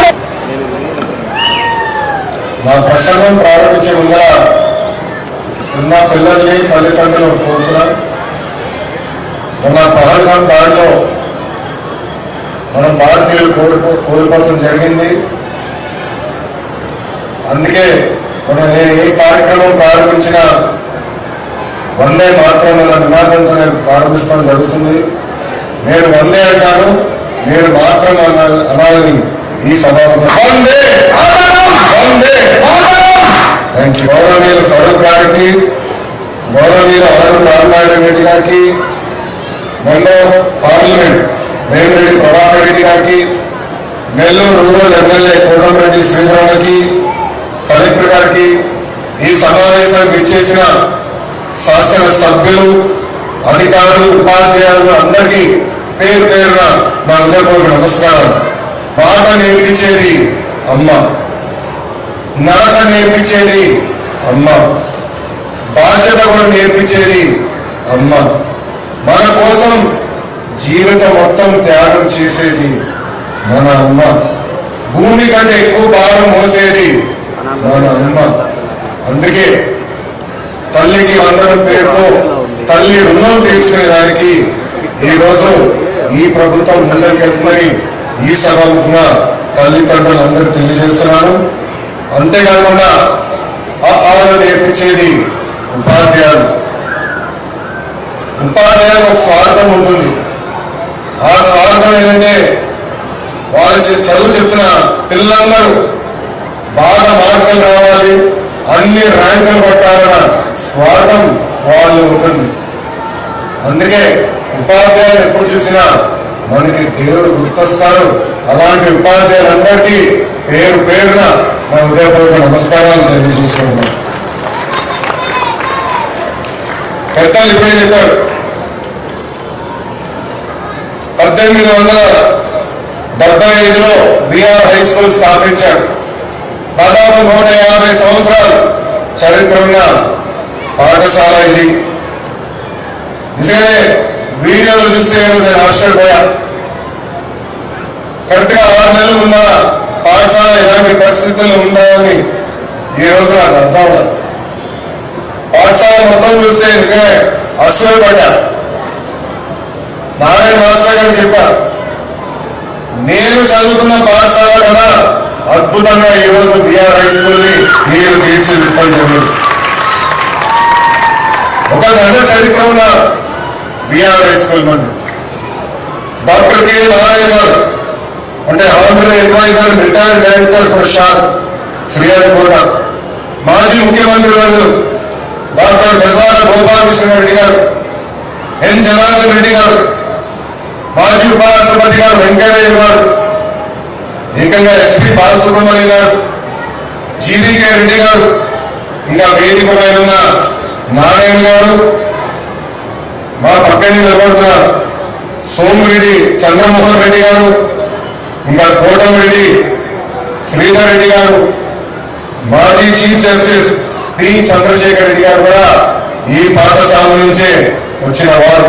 నా ప్రసంగం ప్రారంభించే ముందర ఉన్న పిల్లల్ని తల్లిదండ్రులు కోరుతున్నాను. మొన్న పహల్గాం దాడిలో మనం భారతీయులు కోల్పోవడం జరిగింది. అందుకే నేను ఏ కార్యక్రమం ప్రారంభించినా వందే మాత్రం అన్న నినాదంతో నేను ప్రారంభిస్తాం జరుగుతుంది. నేను వందే అంటాను, మీరు మాత్రం అనాలని ఈ సభలో వందే వందే. Thank you. గౌరవనీయులు స్వరూప్ గారికి, గౌరవనీయులు ఆనంద్ రామనారాయణ రెడ్డి గారికి, మెంబర్ పార్లమెంట్ వేమిరెడ్డి ప్రభాకర్ రెడ్డి గారికి, నెల్లూరు రూరల్ ఎమ్మెల్యే కోటమిరెడ్డి శ్రీధరన్నకి, కలెక్టర్ గారికి, ఈ సమావేశానికి ఇచ్చేసిన శాసన సభ్యులు, అధికారులు, ఉపాధ్యాయులు అందరికీ పేరు పేరున నా హృదయపూర్వక నమస్కారం. మాట నేర్పించేది అమ్మ, నడక నేర్పించేది అమ్మ, బాధ్యత కూడా నేర్పించేది అమ్మ, మన కోసం జీవితం మొత్తం త్యాగం చేసేది మన అమ్మ, భూమి కంటే ఎక్కువ భారం మోసేది మన అమ్మ. అందుకే తల్లికి వందనం పేరుతో తల్లి రుణం తీర్చుకునేదానికి ఈరోజు ఈ ప్రభుత్వం ముందరికెళ్తుందని ఈ సభగా తల్లిదండ్రులందరూ తెలియజేస్తున్నాను. అంతేకాకుండా ఆహారం నేర్పించేది ఉపాధ్యాయులు. ఉపాధ్యాయులకు ఒక స్వార్థం ఉంటుంది. ఆ స్వార్థం ఏంటంటే వాళ్ళు చదువు చెప్తున్న పిల్లలందరూ బాగా మార్కులు రావాలి, అన్ని ర్యాంకులు కొట్టాలన్న స్వార్థం వాళ్ళు ఉంటుంది. అందుకే ఉపాధ్యాయులు ఎప్పుడు చూసినా మనకి దేవుడు గుర్తొస్తారు. అలాంటి ఉపాధ్యాయులందరికీ పేరు పేరున నా హృదయపూర్వక నమస్కారాలు తెలియజేసుకుంటున్నాను. పెద్దలు ఇప్పుడే చెప్పారు, 1875లో బిఆర్ హై స్కూల్ స్థాపించారు. దాదాపు 150 సంవత్సరాలు చరిత్ర ఉన్న పాఠశాల ఇది. నిజంగానే వీడియోలు చూస్తే నేను ఆశ్చర్యపోయా. కరెక్ట్ గా 6 నెలల ముందు పాఠశాల ఇలాంటి పరిస్థితులు ఉన్నాయని ఈ రోజు నాకు అర్థం. పాఠశాల మొత్తం చూస్తే నిజంగా ఆశ్చర్యపడ్డా. నారాయణ మాస్టర్ గారు చెప్పారు, నేను చదువుకున్న పాఠశాల కన్నా అద్భుతంగా ఈ రోజు బిఆర్ హై స్కూల్ ని మీరు తీర్చిదిద్దడం జరిగింది. ఒక గంట చరిత్ర ఉన్న బిఆర్ హై స్కూల్ మంది డాక్టర్ కె నారాయణ గారు అంటే honorary adviser retired director for SHAR Sriharikota, మాజీ ముఖ్యమంత్రి గారు డాక్టర్ బెజార గోపాలకృష్ణ రెడ్డి గారు, ఎన్ జనార్దన్ రెడ్డి గారు, మాజీ ఉపరాష్ట్రపతి గారు వెంకయ్య గారు, ఏకంగా ఎస్పీ బాలసుబ్రహ్మణ్యం గారు, జీవీకే రెడ్డి గారు, ఇంకా వేదిక పైన ఉన్న నారాయణ గారు, మా పక్కనే నిలబడుతున్న సోమిరెడ్డి చంద్రమోహన్ రెడ్డి గారు, ఇంకా కోటమిరెడ్డి శ్రీధర్ రెడ్డి గారు, మాజీ chief justice P Chandrashekar Reddy garu కూడా ఈ పాఠశాల నుంచే వచ్చిన వారు.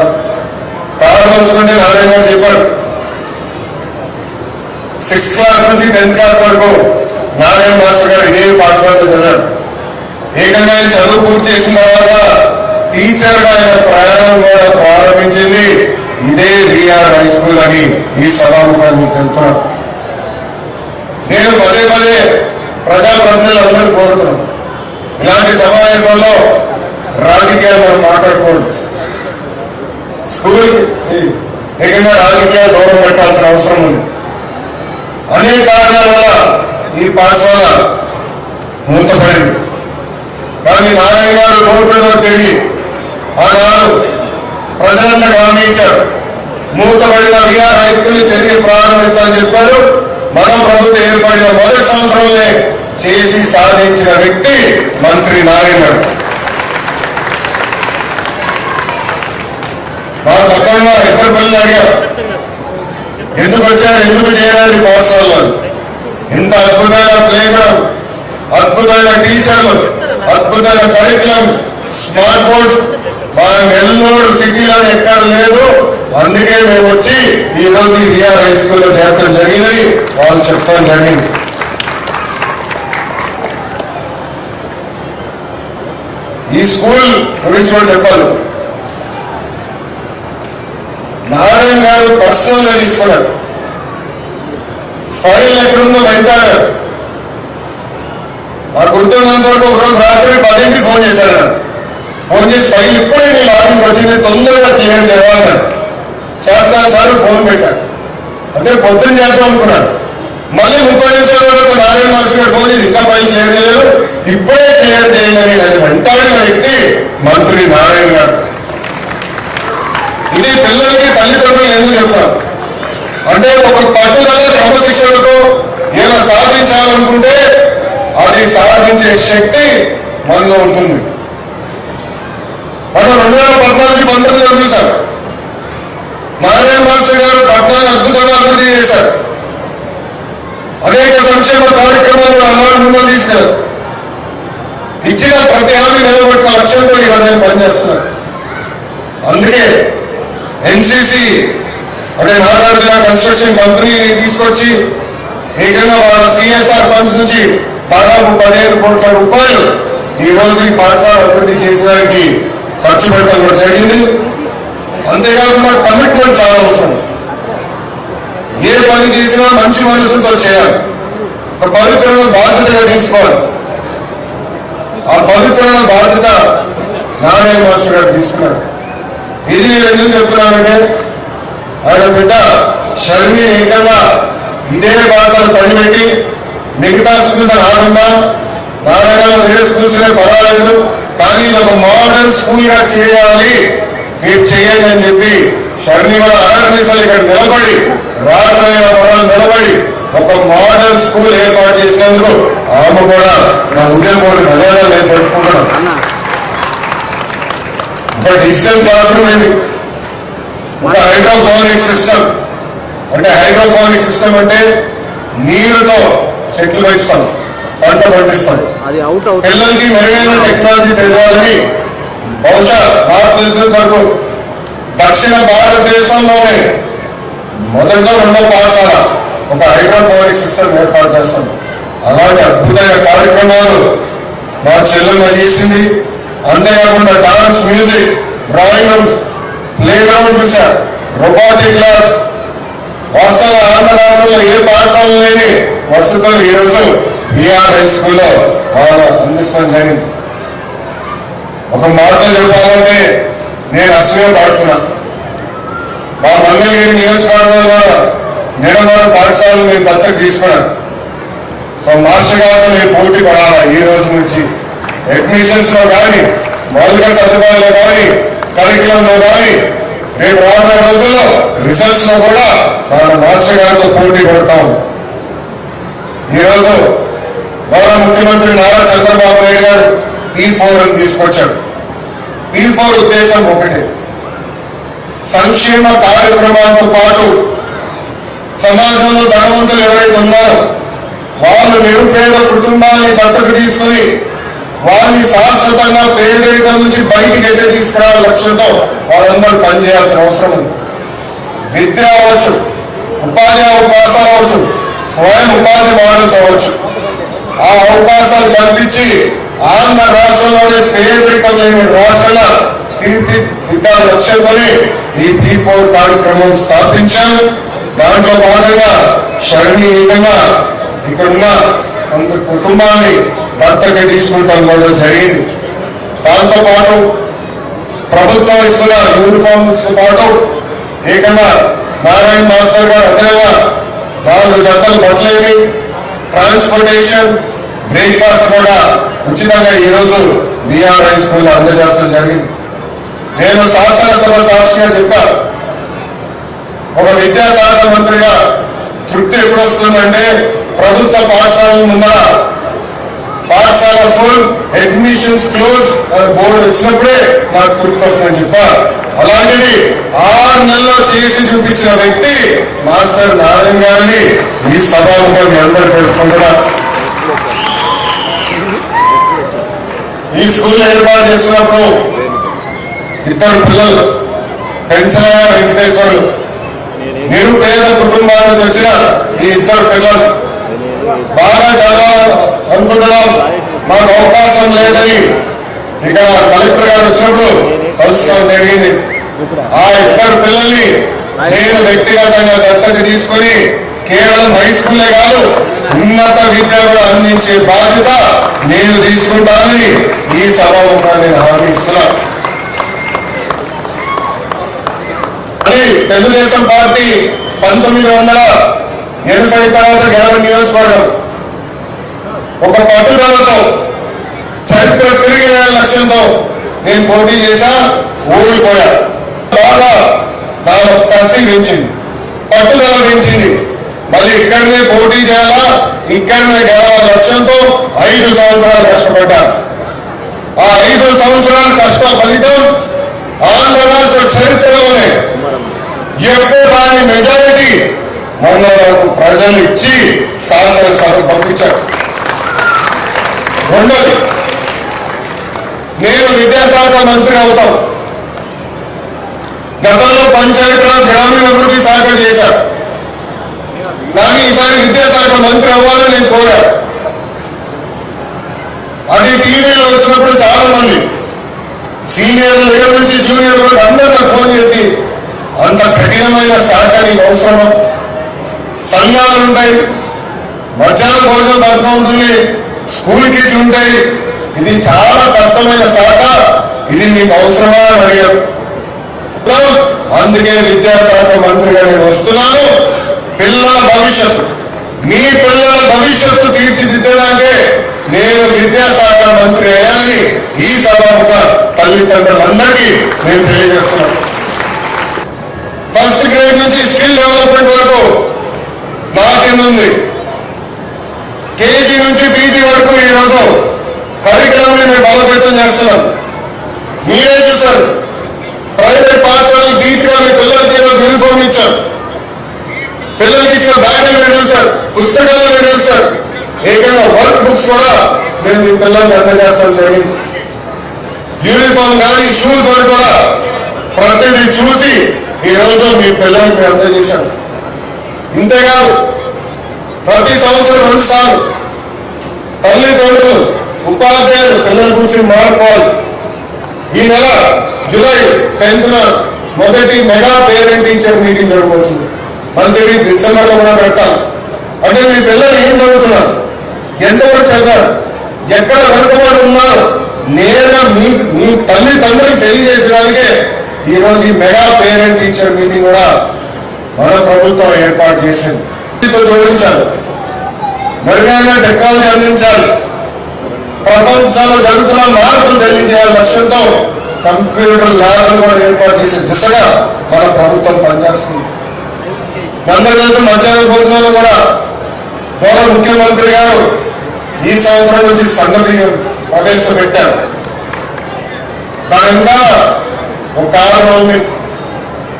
కారణం వస్తుంటే నారాయణ గారు చెప్పారు, 6th క్లాస్ నుంచి 10th క్లాస్ వరకు నారాయణ మాస్టర్ గారు ఇదే పాఠశాలలో చదివారు. ఏకంగా చదువు పూర్తి చేసిన తర్వాత టీచర్ గా ఆయన ప్రయాణం కూడా ప్రారంభించింది ఇదే బిఆర్ హై స్కూల్ అని ఈ సభాముఖాన్ని తెలుపుతున్నాం. నేను పదే పదే ప్రజాప్రతినిధులు అందరూ కోరుతున్నాం, ఇలాంటి సమావేశంలో రాజకీయాలు మనం మాట్లాడకూడదు. స్కూల్ ఏకంగా రాజకీయాలు దూరం పెట్టాల్సిన అవసరం ఉంది. అనేక కారణాల వల్ల ఈ పాఠశాల మూతపడింది. కానీ నారాయణ గారు లోపల తిరిగి ఆనాడు ప్రజలంతా గమనించారు. మూతపడిన బిఆర్ హై స్కూల్ తిరిగి ప్రారంభిస్తామని చెప్పారు. మన ప్రభుత్వం ఏర్పడిన మొదటి సంవత్సరంలో చేసి సాధించిన వ్యక్తి మంత్రి నారాయణ గారు. మా పక్కన ఇద్దరు పిల్లలు అడిగారు, ఎందుకు వచ్చారు, ఎందుకు చేయాలి పాఠశాలలో. ఇంత అద్భుతమైన ప్లే గ్రౌండ్, అద్భుతమైన టీచర్లు, అద్భుతమైన కరికులం, స్మార్ట్ బోర్డ్స్ మా నెల్లూరు సిటీలో ఎక్కడ లేదు. అందుకే మేము వచ్చి ఈ రోజు విఆర్ హై స్కూల్లో చేరడం జరిగింది. వాళ్ళు చెప్తాం జరిగింది. ఈ స్కూల్ గురించి కూడా చెప్పాలి. నారాయణ గారు పర్సనల్ గా తీసుకున్నారు. ఫైల్ ఎక్కడుందో వెంటాడారు. నాకు గుర్తున్నంత వరకు ఒకరోజు రాత్రి 10కి ఫోన్ చేశారు. ఫోన్ చేసి ఫైల్ ఇప్పుడే మీ లాగిన్కి వచ్చింది, తొందరగా క్లియర్ చేయాలన్నారు. చేస్తాను సార్ ఫోన్ పెట్టారు. అంటే పొద్దున చేద్దాం అనుకున్నారు. మళ్ళీ 30 నిమిషాల తర్వాత నారాయణ మాస్టర్ గారు ఫోన్ చేసి ఇంకా ఫైల్ క్లియర్ చేయలేదు, ఇప్పుడే క్లియర్ చేయండి అని నన్ను వెంటాడిన వ్యక్తి మంత్రి నారాయణ గారు. ఇది పిల్లలకి తల్లిదండ్రులు ఎందుకు చెప్తారు అంటే, ఒక పట్టుదల క్రమశిక్షణతో ఏమైనా సాధించాలనుకుంటే అది సాధించే శక్తి మనలో ఉంటుంది. మనం 2014-19 చూశారు. నారాయణ మాస్టర్ గారు పట్టణాన్ని అద్భుతంగా అభివృద్ధి చేశారు. అనేక సంక్షేమ కార్యక్రమాలు అలవాటు ముందు తీసుకెళ్లారు. ఇచ్చిన ప్రతి హామీ నిలబెట్టిన లక్ష్యంతో ఈ రోజు పనిచేస్తున్నారు. అందుకే ఎన్సీసీ అంటే నాగార్జున కన్స్ట్రక్షన్ కంపెనీని తీసుకొచ్చి ఏకంగా వాళ్ళ సిఎస్ఆర్ ఫండ్స్ నుంచి దాదాపు 15 కోట్ల రూపాయలు ఈ రోజు ఈ పాఠశాల అభివృద్ధి చేసడానికి ఖర్చు పెట్టడం కూడా జరిగింది. అంతేకాకుండా కమిట్మెంట్ చాలా అవసరం. ఏ పని చేసినా మంచి మనసుతో చేయాలి. ఒక పవిత్రమైన బాధ్యతగా తీసుకోవాలి. ఆ పవిత్రమైన బాధ్యత నారాయణ మాస్టర్ గారు తీసుకున్నారు. ఇది నేను ఎందుకు చెప్తున్నానంటే, ఆయన బిడ్డ షర్మి ఏకంగా ఇదే పాఠశాల పనిపెట్టి మిగతా స్కూల్స్ ఆగకుండా నారాయణలో వేరే స్కూల్స్ పర్వాలేదు కానీ ఇది ఒక మోడల్ స్కూల్ గా చేయాలి, మీరు చేయండి అని చెప్పి షర్మి కూడా అరనిసలు ఇక్కడ నిలబడి రాత్రైన పొరలు నిలబడి ఒక మోడల్ స్కూల్ ఏర్పాటు చేసినందుకు ఆమె కూడా నా ఉదయపూడి ధన్యవాదాలు నేను తెలుపుకుంటున్నాను. ఒక డిజిటల్ క్లాస్ రూమ్ ఇది, ఒక హైడ్రోఫోనిక్ సిస్టమ్. అంటే హైడ్రోఫోనిక్ సిస్టమ్ అంటే నీరుతో చెట్లు పెంచుతాం, పంట పండిస్తాం. పిల్లలకి మెరుగైన టెక్నాలజీ తెలియాలని బహుశా భారతదేశం వరకు దక్షిణ భారతదేశంలోనే మొదటిలో 2వ పాఠశాల ఒక హైడ్రోఫోనిక్ సిస్టమ్ ఏర్పాటు చేస్తాం. అలాంటి అద్భుతమైన కార్యక్రమాలు మా చెల్లెమ్మ చేసింది. అంతేకాకుండా dance, music, drawing rooms, play ground చూశారు, రోబోటిక్ ల్యాబ్స్. వాస్తవ ఆంధ్ర రాష్ట్రంలో ఏ పాఠశాల లేని వసతులు ఈరోజు విఆర్ హై స్కూల్లో వాళ్ళు అందిస్తాం జరిగింది. ఒక మాటలో చెప్పాలంటే నేను అసూయ పడుతున్నా. మా మంగళగిరి నియోజకవర్గం ద్వారా నిడమల పాఠశాలను నేను దత్తకు తీసుకున్నాను. సో మాస్టర్ గారితో నేను పోటీ పడాలా ఈ రోజు నుంచి. అడ్మిషన్స్ లో కానీ, మౌలిక సదుపాయాల్లో కానీ, కరికులంలో కానీ, రేపు రాబోయే రోజుల్లో రిజల్ట్స్ లో కూడా మన మాస్టర్ గారితో పోటీ పడతాం. ఈరోజు గౌరవ ముఖ్యమంత్రి నారా చంద్రబాబు నాయుడు గారు P4 అని తీసుకొచ్చారు. P4 ఉద్దేశం ఒకటే, సంక్షేమ కార్యక్రమాలతో పాటు సమాజంలో ధనవంతులు ఎవరైతే ఉన్నారో వాళ్ళు నిరుపేద కుటుంబాన్ని దత్తత తీసుకుని వారిని శాశ్వతంగా పేదరికం నుంచి బయటికి అయితే తీసుకురావాల లక్ష్యంతో వాళ్ళందరూ పనిచేయాల్సిన అవసరం ఉంది. విద్య అవ్వచ్చు, ఉపాధి అవకాశాలు అవ్వచ్చు, స్వయం ఉపాధి మోడల్స్ అవ్వచ్చు. ఆ అవకాశాలు కల్పించి ఆంధ్ర రాష్ట్రంలోనే పేదరికం లేని రాష్ట్రంగా తీర్చిదిద్దాల లక్ష్యంతోనే ఈ P4 కార్యక్రమం స్థాపించాం. దాంట్లో భాగంగా షర్మి ఏకంగా ఇక్కడున్న కొంత కుటుంబాన్ని దత్తత తీసుకుంటాం కూడా జరిగింది. దాంతో పాటు ప్రభుత్వం ఇస్తున్న యూనిఫామ్స్ తో పాటు ఏకంగా నారాయణ మాస్టర్ గారు అదనంగా 4 జతలు బట్టలేని ట్రాన్స్పోర్టేషన్, బ్రేక్ఫాస్ట్ కూడా ఉచితంగా ఈరోజు విఆర్ హై స్కూల్లో అందజేస్తడం జరిగింది. నేను శాసనసభ సాక్షిగా చెప్పాను, ఒక విద్యాశాఖ మంత్రిగా తృప్తి ఎప్పుడు వస్తుందంటే ప్రభుత్వ పాఠశాలల ముందర పాఠశాల ఫుల్, అడ్మిషన్స్ క్లోజ్ అని బోర్డు వచ్చినప్పుడే నాకు తృప్తి వస్తుందని చెప్పారు. అలాంటిది 6 నెలల్లో చేసి చూపించిన వ్యక్తి మాస్టర్ నారాయణ గారిని ఈ సభలో మీ అందరూ తెలుపుకుంటున్నారు. ఈ స్కూల్ ఏర్పాటు చేస్తున్నప్పుడు ఇద్దరు పిల్లలు పెంచలయ్య వెంకటేశ్వరు నిరుపేద కుటుంబాల నుంచి వచ్చిన ఈ ఇద్దరు పిల్లలు బాగా చాలా అనుకుంటున్నాం, మాకు అవకాశం లేదని ఇక్కడ కలెక్టర్ గారు వచ్చినప్పుడు కలుసుకోవడం జరిగింది. ఆ ఇద్దరు పిల్లల్ని నేను వ్యక్తిగతంగా దత్తత తీసుకొని కేవలం హై స్కూలే కాదు ఉన్నత విద్య కూడా అందించే బాధ్యత నేను తీసుకుంటానని ఈ సభాముఖాన్ని నేను హామీ ఇస్తున్నాను. అని తెలుగుదేశం పార్టీ 1980 తర్వాత గెలవ నియోజకవర్గం ఒక పట్టుదలతో చరిత్ర తిరిగి లక్ష్యంతో నేను పోటీ చేశా, ఓడిపోయా. బాగా నా కసి పెంచింది, పట్టుదల పెంచింది. మళ్ళీ ఇక్కడనే పోటీ చేయాలా, ఇక్కడనే గెలవాల లక్ష్యంతో 5 సంవత్సరాలు కష్టపడ్డాను. ఆ 5 సంవత్సరాల కష్ట ఫలితం ఆంధ్ర రాష్ట్ర చరిత్రలోనే ఎప్పుడు దాని మెజారిటీ మొన్న నాకు ప్రజలు ఇచ్చి శాసనసభ పంపించారు. రెండోది, నేను విద్యాశాఖ మంత్రి అవుతాం. గతంలో పంచాయతీరాజ్ గ్రామీణాభివృద్ధి శాఖ చేశారు, కానీ ఈసారి విద్యాశాఖ మంత్రి అవ్వాలని నేను కోరాను. అది టీవీలో వచ్చినప్పుడు చాలా మంది సీనియర్ దగ్గర నుంచి జూనియర్ వరకు అందరూ నాకు ఫోన్ చేసి అంత కఠినమైన శాఖ నీకు అవసరమా, సంఘాలు ఉంటాయి, మధ్యాహ్న భోజనం పథకం ఉంటుంది, స్కూల్ కిట్లు ఉంటాయి, ఇది చాలా కష్టమైన శాఖ, ఇది నీకు అవసరమా అని అడిగారు. అందుకే విద్యాశాఖ మంత్రిగా నేను వస్తున్నాను. పిల్లల భవిష్యత్తు, మీ పిల్లల భవిష్యత్తు తీర్చిదిద్దడానికే నేను విద్యాశాఖ మంత్రి అయ్యాలని ఈ సభాముఖ తల్లిదండ్రులందరికీ నేను తెలియజేస్తున్నాను. ఫస్ట్ గ్రేడ్ నుంచి స్కిల్ డెవలప్మెంట్ వరకు నా కింద ఉంది. కేజీ నుంచి పీజీ వరకు ఈరోజు కరికులం నేను బలోపేతం చేస్తున్నాను. మీరే చూశారు, ప్రైవేట్ పాఠశాలలు ధీటుగా మీ పిల్లలకి ఈరోజు యూనిఫామ్ ఇచ్చారు, పిల్లలకి ఇచ్చిన బ్యాగులు మీరు చూశారు, పుస్తకాలు మీరు చూశారు, ఏకంగా వర్క్ బుక్స్ కూడా నేను మీ పిల్లలకి అందజేస్తాం జరిగింది. యూనిఫామ్ కానీ షూస్ వరకు కూడా ప్రతిదీ చూసి ఈరోజు మీ పిల్లలకి అందజేశాను. ఇంతేకాదు ప్రతి సంవత్సరం 2 సార్లు తల్లిదండ్రులు ఉపాధ్యాయులు పిల్లల గురించి మాట్లాడుకోవాలి. ఈ నెల జూలై 10న మొదటి మెగా పేరెంట్ టీచర్ మీటింగ్ జరగబోతుంది. మనకి డిసెంబర్లో కూడా పెడతాం. అంటే మీ పిల్లలు ఏం చదువుతున్నారు, ఎంతవరకు చదివారు, ఎక్కడ వెనుకబడి ఉన్నారు, నేరుగా మీ తల్లిదండ్రులకు తెలియజేసడానికే ఈరోజు ఈ మెగా పేరెంట్ టీచర్ మీటింగ్ కూడా మన ప్రభుత్వం ఏర్పాటు చేసింది. జోడించాలి, మెరుగైన టెక్నాలజీ అందించాలి, ప్రపంచంలో జరుగుతున్న మార్పులు తెలియజేయాలి లక్ష్యంతో కంప్యూటర్ ల్యాబ్లు కూడా ఏర్పాటు చేసే దిశగా మన ప్రభుత్వం పనిచేస్తుంది. అందరికీ మధ్యాహ్న భోజనాలు కూడా గౌరవ ముఖ్యమంత్రి గారు ఈ సంవత్సరం నుంచి సన్నబియ్యం ప్రవేశపెట్టారు. దాని ఇంకా ఒక కారణం ఉంది.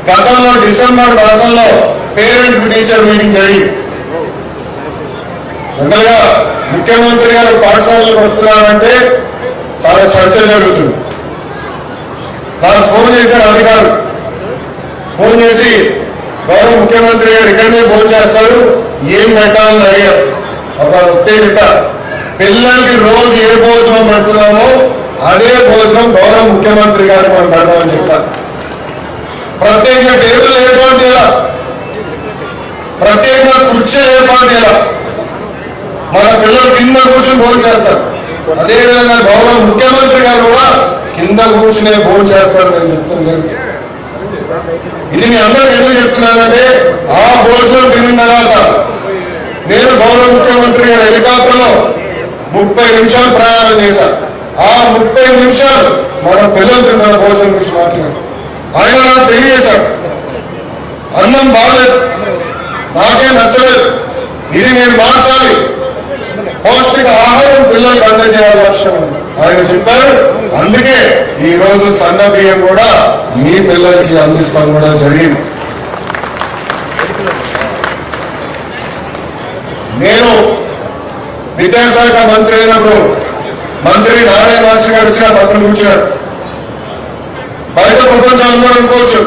గతంలో డిసెంబర్ మాసంలో పేరెంట్ టీచర్ మీటింగ్ జరిగింది. జనరల్ గా ముఖ్యమంత్రి గారు పాఠశాలకు వస్తున్నారంటే చాలా చర్చ జరుగుతుంది. నాకు ఫోన్ చేశారు అధికారులు, ఫోన్ చేసి గౌరవ ముఖ్యమంత్రి గారు ఇక్కడనే భోజనం చేస్తారు, ఏం పెట్టాలని అడిగారు. ఒకటే చెప్పారు, పిల్లలకి రోజు ఏ భోజనం పెడుతున్నామో అదే భోజనం గౌరవ ముఖ్యమంత్రి గారు మనం పెడదామని చెప్తారు. ప్రత్యేక టేబుల్ ఏర్పాటు చేయాలి, ప్రత్యేక కుర్చీలు ఏర్పాటు చేయాలి, మన పిల్లలు కింద కూర్చొని భోజనం చేస్తారు. అదేవిధంగా గౌరవ ముఖ్యమంత్రి గారు కూడా కింద కూర్చునే భోజనం చేస్తారు నేను చెప్తున్నాను. ఇది మీ అందరికి ఎందుకు చెప్తున్నానంటే ఆ భోజనం తిన్న తర్వాత నేను గౌరవ ముఖ్యమంత్రి గారు హెలికాప్టర్లో 30 నిమిషాలు ప్రయాణం చేశాను. ఆ 30 నిమిషాలు మన పిల్లలు తిన్న భోజనం గురించి మాట్లాడారు. ఆయన నాకు తెలియజేశారు, అన్నం బాగలేదు, నాకే నచ్చలేదు, ఇది నేను మార్చాలి, పౌష్టిక ఆహారం పిల్లలకు అందజేయాలి లక్ష్యం ఆయన చెప్పారు. అందుకే ఈ రోజు సన్న బియ్యం కూడా మీ పిల్లలకి అందిస్తాం కూడా జరిగింది. నేను విద్యాశాఖ మంత్రి అయినప్పుడు మంత్రి నారాయణ మాస్టర్ గారు వచ్చిన పక్కన కూర్చున్నాడు. బయట ప్రపంచంలో అనుకోవచ్చు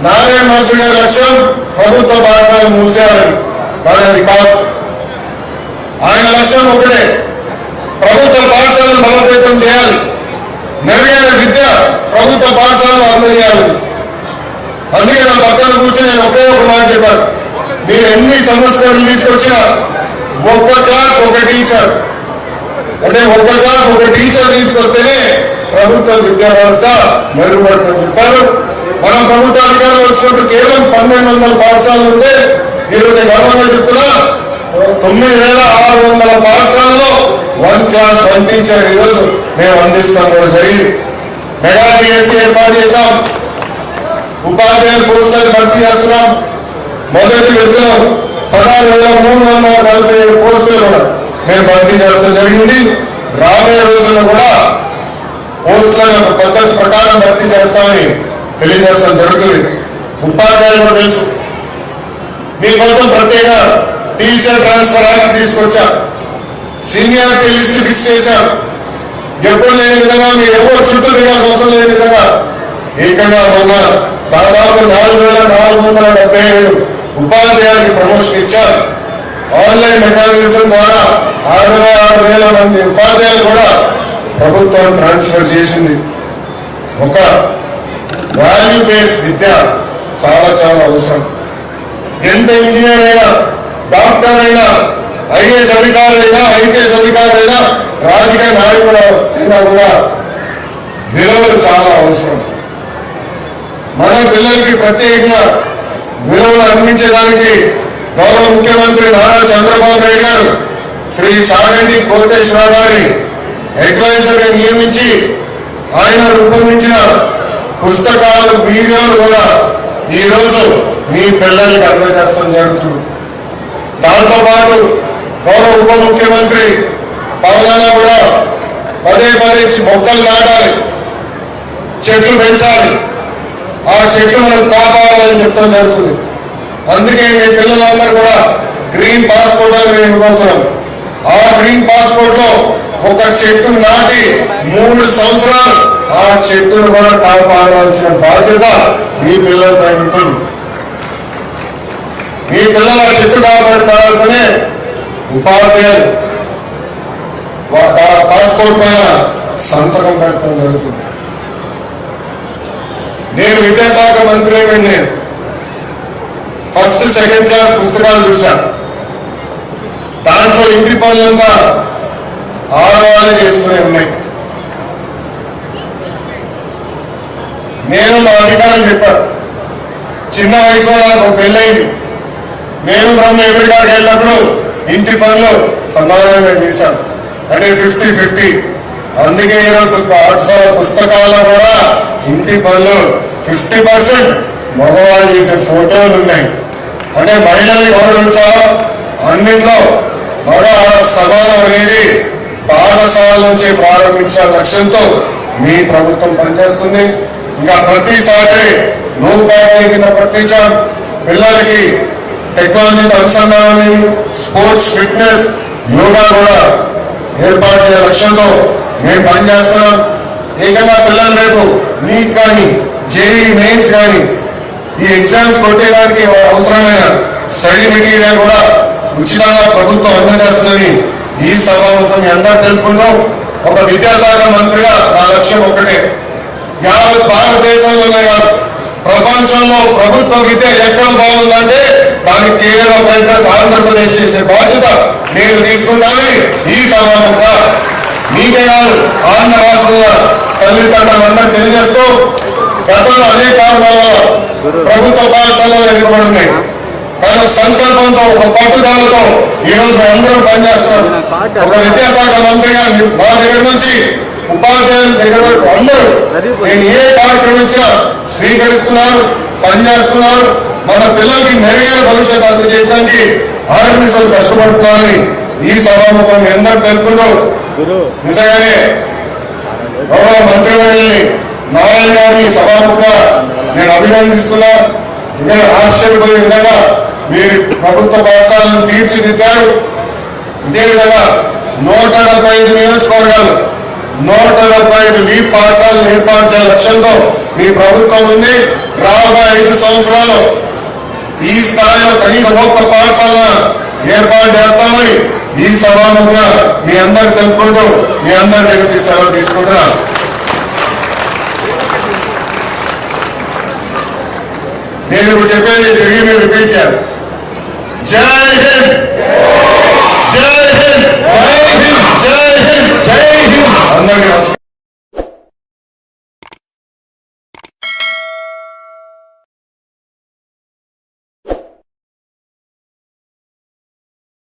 నారాయణ మాస్టర్ గారి లక్ష్యం ప్రభుత్వ పాఠశాలను మూసేయాలని, కానీ అది కాదు. ఆయన లక్ష్యం ఒకటే, ప్రభుత్వ పాఠశాలను బలోపేతం చేయాలి, మెరుగైన విద్య ప్రభుత్వ పాఠశాలను అందజేయాలి. అందుకే నా పక్కన కూర్చొని నేను ఒకే ఒక మాట చెప్పాను, మీరు ఎన్ని సంవత్సరాలు తీసుకొచ్చినా ఒక్క క్లాస్ ఒక టీచర్, అంటే ఒక్క క్లాస్ ఒక టీచర్ తీసుకొస్తేనే ప్రభుత్వ విద్యా వ్యవస్థ మెరుగుపడుతుందని చెప్పారు. మనం ప్రభుత్వ అధికారులు వచ్చినప్పుడు కేవలం 1200 పాఠశాలలు ఉంటే ఈరోజు గర్వంగా చెప్తున్నా 9600 పాఠశాలలో 1 క్లాస్ 1 టీచర్ ఈరోజు మేము అందిస్తాం కూడా జరిగింది. మెగా డిఎస్సీ ఏర్పాటు చేశాం, ఉపాధ్యాయుల పోస్టులను భర్తీ చేస్తున్నాం. మొదటి విడతలో 16,347 పోస్టులు కూడా మేము భర్తీ చేస్తాం జరిగింది. రాబోయే రోజుల్లో కూడా పోస్టులను ఒక పద్ధతి ప్రకారం భర్తీ చేస్తామని తెలియజేస్తాం జరుగుతుంది. ఉపాధ్యాయులు తెలుసు, మీకోసం ప్రత్యేక టీచర్ ట్రాన్స్ఫర్ యాక్ట్ తీసుకొచ్చాం, సీనియారిటీ లిస్ట్ ఫిక్స్ చేశాం. ఎప్పుడు లేని విధంగా మీరు ఎవరు చుట్టూ తిరగాల్సిన అవసరం లేని విధంగా ఏకంగా మొన్న దాదాపు 4,477 ఉపాధ్యాయులకు ప్రమోషన్ ఇచ్చారు. ఆన్లైన్ మెకానిజం ద్వారా 66,000 మంది ఉపాధ్యాయులు కూడా ప్రభుత్వం ట్రాన్స్ఫర్ చేసింది. ఒక వాల్యూ బేస్డ్ విద్య చాలా చాలా అవసరం. ఎంత ఇంజనీర్ అయినా, డాక్టర్ అయినా, ఐఏఎస్ అధికారులైనా, ఐపీఎస్ అధికారులైనా, రాజకీయ నాయకులు అయినా కూడా విలువలు చాలా అవసరం. మన పిల్లలకి ప్రత్యేకంగా విలువలు అందించడానికి గౌరవ ముఖ్యమంత్రి నారా చంద్రబాబు నాయుడు గారు శ్రీ చాగంటి కోటేశ్వరరావు గారి అడ్వైజర్ గా నియమించి ఆయన రూపొందించిన పుస్తకాలు, వీడియోలు కూడా ఈ రోజు మీ పిల్లలకి అందజేస్తాం జరుగుతుంది. దాంతో పాటు గౌరవ ఉప ముఖ్యమంత్రి పవన్ కూడా పదే మొక్కలు నాటాలి, చెట్లు పెంచాలి, ఆ చెట్లు మనం కాపాడాలని చెప్తాం జరుగుతుంది. అందుకే మీ పిల్లలందరూ కూడా గ్రీన్ పాస్పోర్ట్ అని మేము ఇవ్వబోతున్నాం. ఆ గ్రీన్ పాస్పోర్ట్ లో ఒక చెట్టు నాటి 3 సంవత్సరాలు ఆ చెట్టును కూడా కాపాడాల్సిన బాధ్యత మీ పిల్లలపై ఉంటుంది. మీ పిల్లలు ఆ చెట్టు కాపాడిన తర్వాతనే ఉపాధ్యాయులు పాస్పోర్ట్ పైన సంతకం పెడతాం జరుగుతుంది. నేను విద్యాశాఖ మంత్రి నేను ఫస్ట్ సెకండ్ క్లాస్ పుస్తకాలు చూశాను. దాంట్లో ఇంటి పనులంతా ఆడవాళ్ళే చేస్తూనే ఉన్నాయి. నేను మా అధికారులు చెప్పాను, చిన్న వయసులో నాకు పెళ్ళైంది, నేను బ్రహ్మ ఎదురుగాడికి వెళ్ళినప్పుడు ఇంటి పనులు సమానంగా చేశాను, అంటే 50-50. అందుకే ఈరోజు పాఠశాల పుస్తకాల్లో కూడా ఇంటి పనులు 50% మగవాళ్ళు చేసే ఫోటోలు ఉన్నాయి. అంటే మహిళల్ని గౌరవించాలా, అన్నింటిలో మగ సమానం అనేది పాఠశాల నుంచి ప్రారంభించే లక్ష్యంతో మీ ప్రభుత్వం పనిచేస్తుంది. ఇంకా ప్రతిసారి నూపాటి కింద ప్రకటించాం. పిల్లలకి టెక్నాలజీతో అనుసంధానం అనేది, స్పోర్ట్స్, ఫిట్నెస్, యోగా కూడా ఏర్పాటు చేసే లక్ష్యంతో మేము పనిచేస్తున్నాం. ఏకంగా పిల్లలు రేపు నీట్ కానీ, జేఈ మెయిన్స్ కానీ ఈ ఎగ్జామ్స్ కొట్టేయడానికి అవసరమైన స్టడీ మెటీరియల్ కూడా ఉచితంగా ప్రభుత్వం అందజేస్తుందని ఈ సభాముఖం అందరూ తెలుపుకుంటూ, ఒక విద్యాశాఖ మంత్రిగా నా లక్ష్యం ఒకటే, యావత్ భారతదేశంలోనే కాదు ప్రపంచంలో ప్రభుత్వ విద్య ఎక్కడ బాగుందంటే దానికి కేవలం ఆఫ్ ఇంట్రెస్ట్ ఆంధ్రప్రదేశ్ చేసే బాధ్యత నేను తీసుకుంటానని ఈ సభాముఖంగా మీకే కాదు ఆంధ్ర రాష్ట్రంలో తల్లిదండ్రులందరూ తెలియజేస్తూ, గతంలో అనేక కారణాల ప్రభుత్వ పాఠశాలలో వెనుకబడి కానీ సంకల్పంతో, ఒక పట్టుదలతో ఈరోజు అందరూ పనిచేస్తున్నారు. ఒక విద్యాశాఖ మంత్రిగా మా దగ్గర నుంచి ఉపాధ్యాయుల దగ్గర అందరూ నేను ఏ కార్యక్రమం ఇచ్చినా స్వీకరిస్తున్నారు, పనిచేస్తున్నారు. మన పిల్లలకి మెరుగైన భవిష్యత్తు అందజేయడానికి ఆర్గనైజేషన్ కష్టపడుతున్నారని ఈ సభాముఖం అందరూ తెలుపుకుంటూ, నిజంగానే గౌరవ మంత్రివర్యుల్ని నారాయణ గారిని సభాముఖంగా నేను అభినందిస్తున్నా. ఇంకా ఆశ్చర్యపోయే విధంగా మీరు ప్రభుత్వ పాఠశాలను తీర్చిదిద్దారు. ఇదే విధంగా 175 నియోజకవర్గాలు 175 లీప్ పాఠశాలను ఏర్పాటు చేయాల లక్ష్యంతో మీ ప్రభుత్వం ఉంది. రాబోయే 5 సంవత్సరాలు ఈ స్థాయిలో కనీసం ఒక్క పాఠశాల ఏర్పాటు చేస్తామని ఈ సభాముగా మీ అందరు తెలుపుకుంటూ మీ అందరి దగ్గర సెలవు తీసుకుంటున్నాను. నేను ఇప్పుడు చెప్పేది తిరిగి మీరు రిపీట్ చేయాలి. జై హింద్, జై హింద్.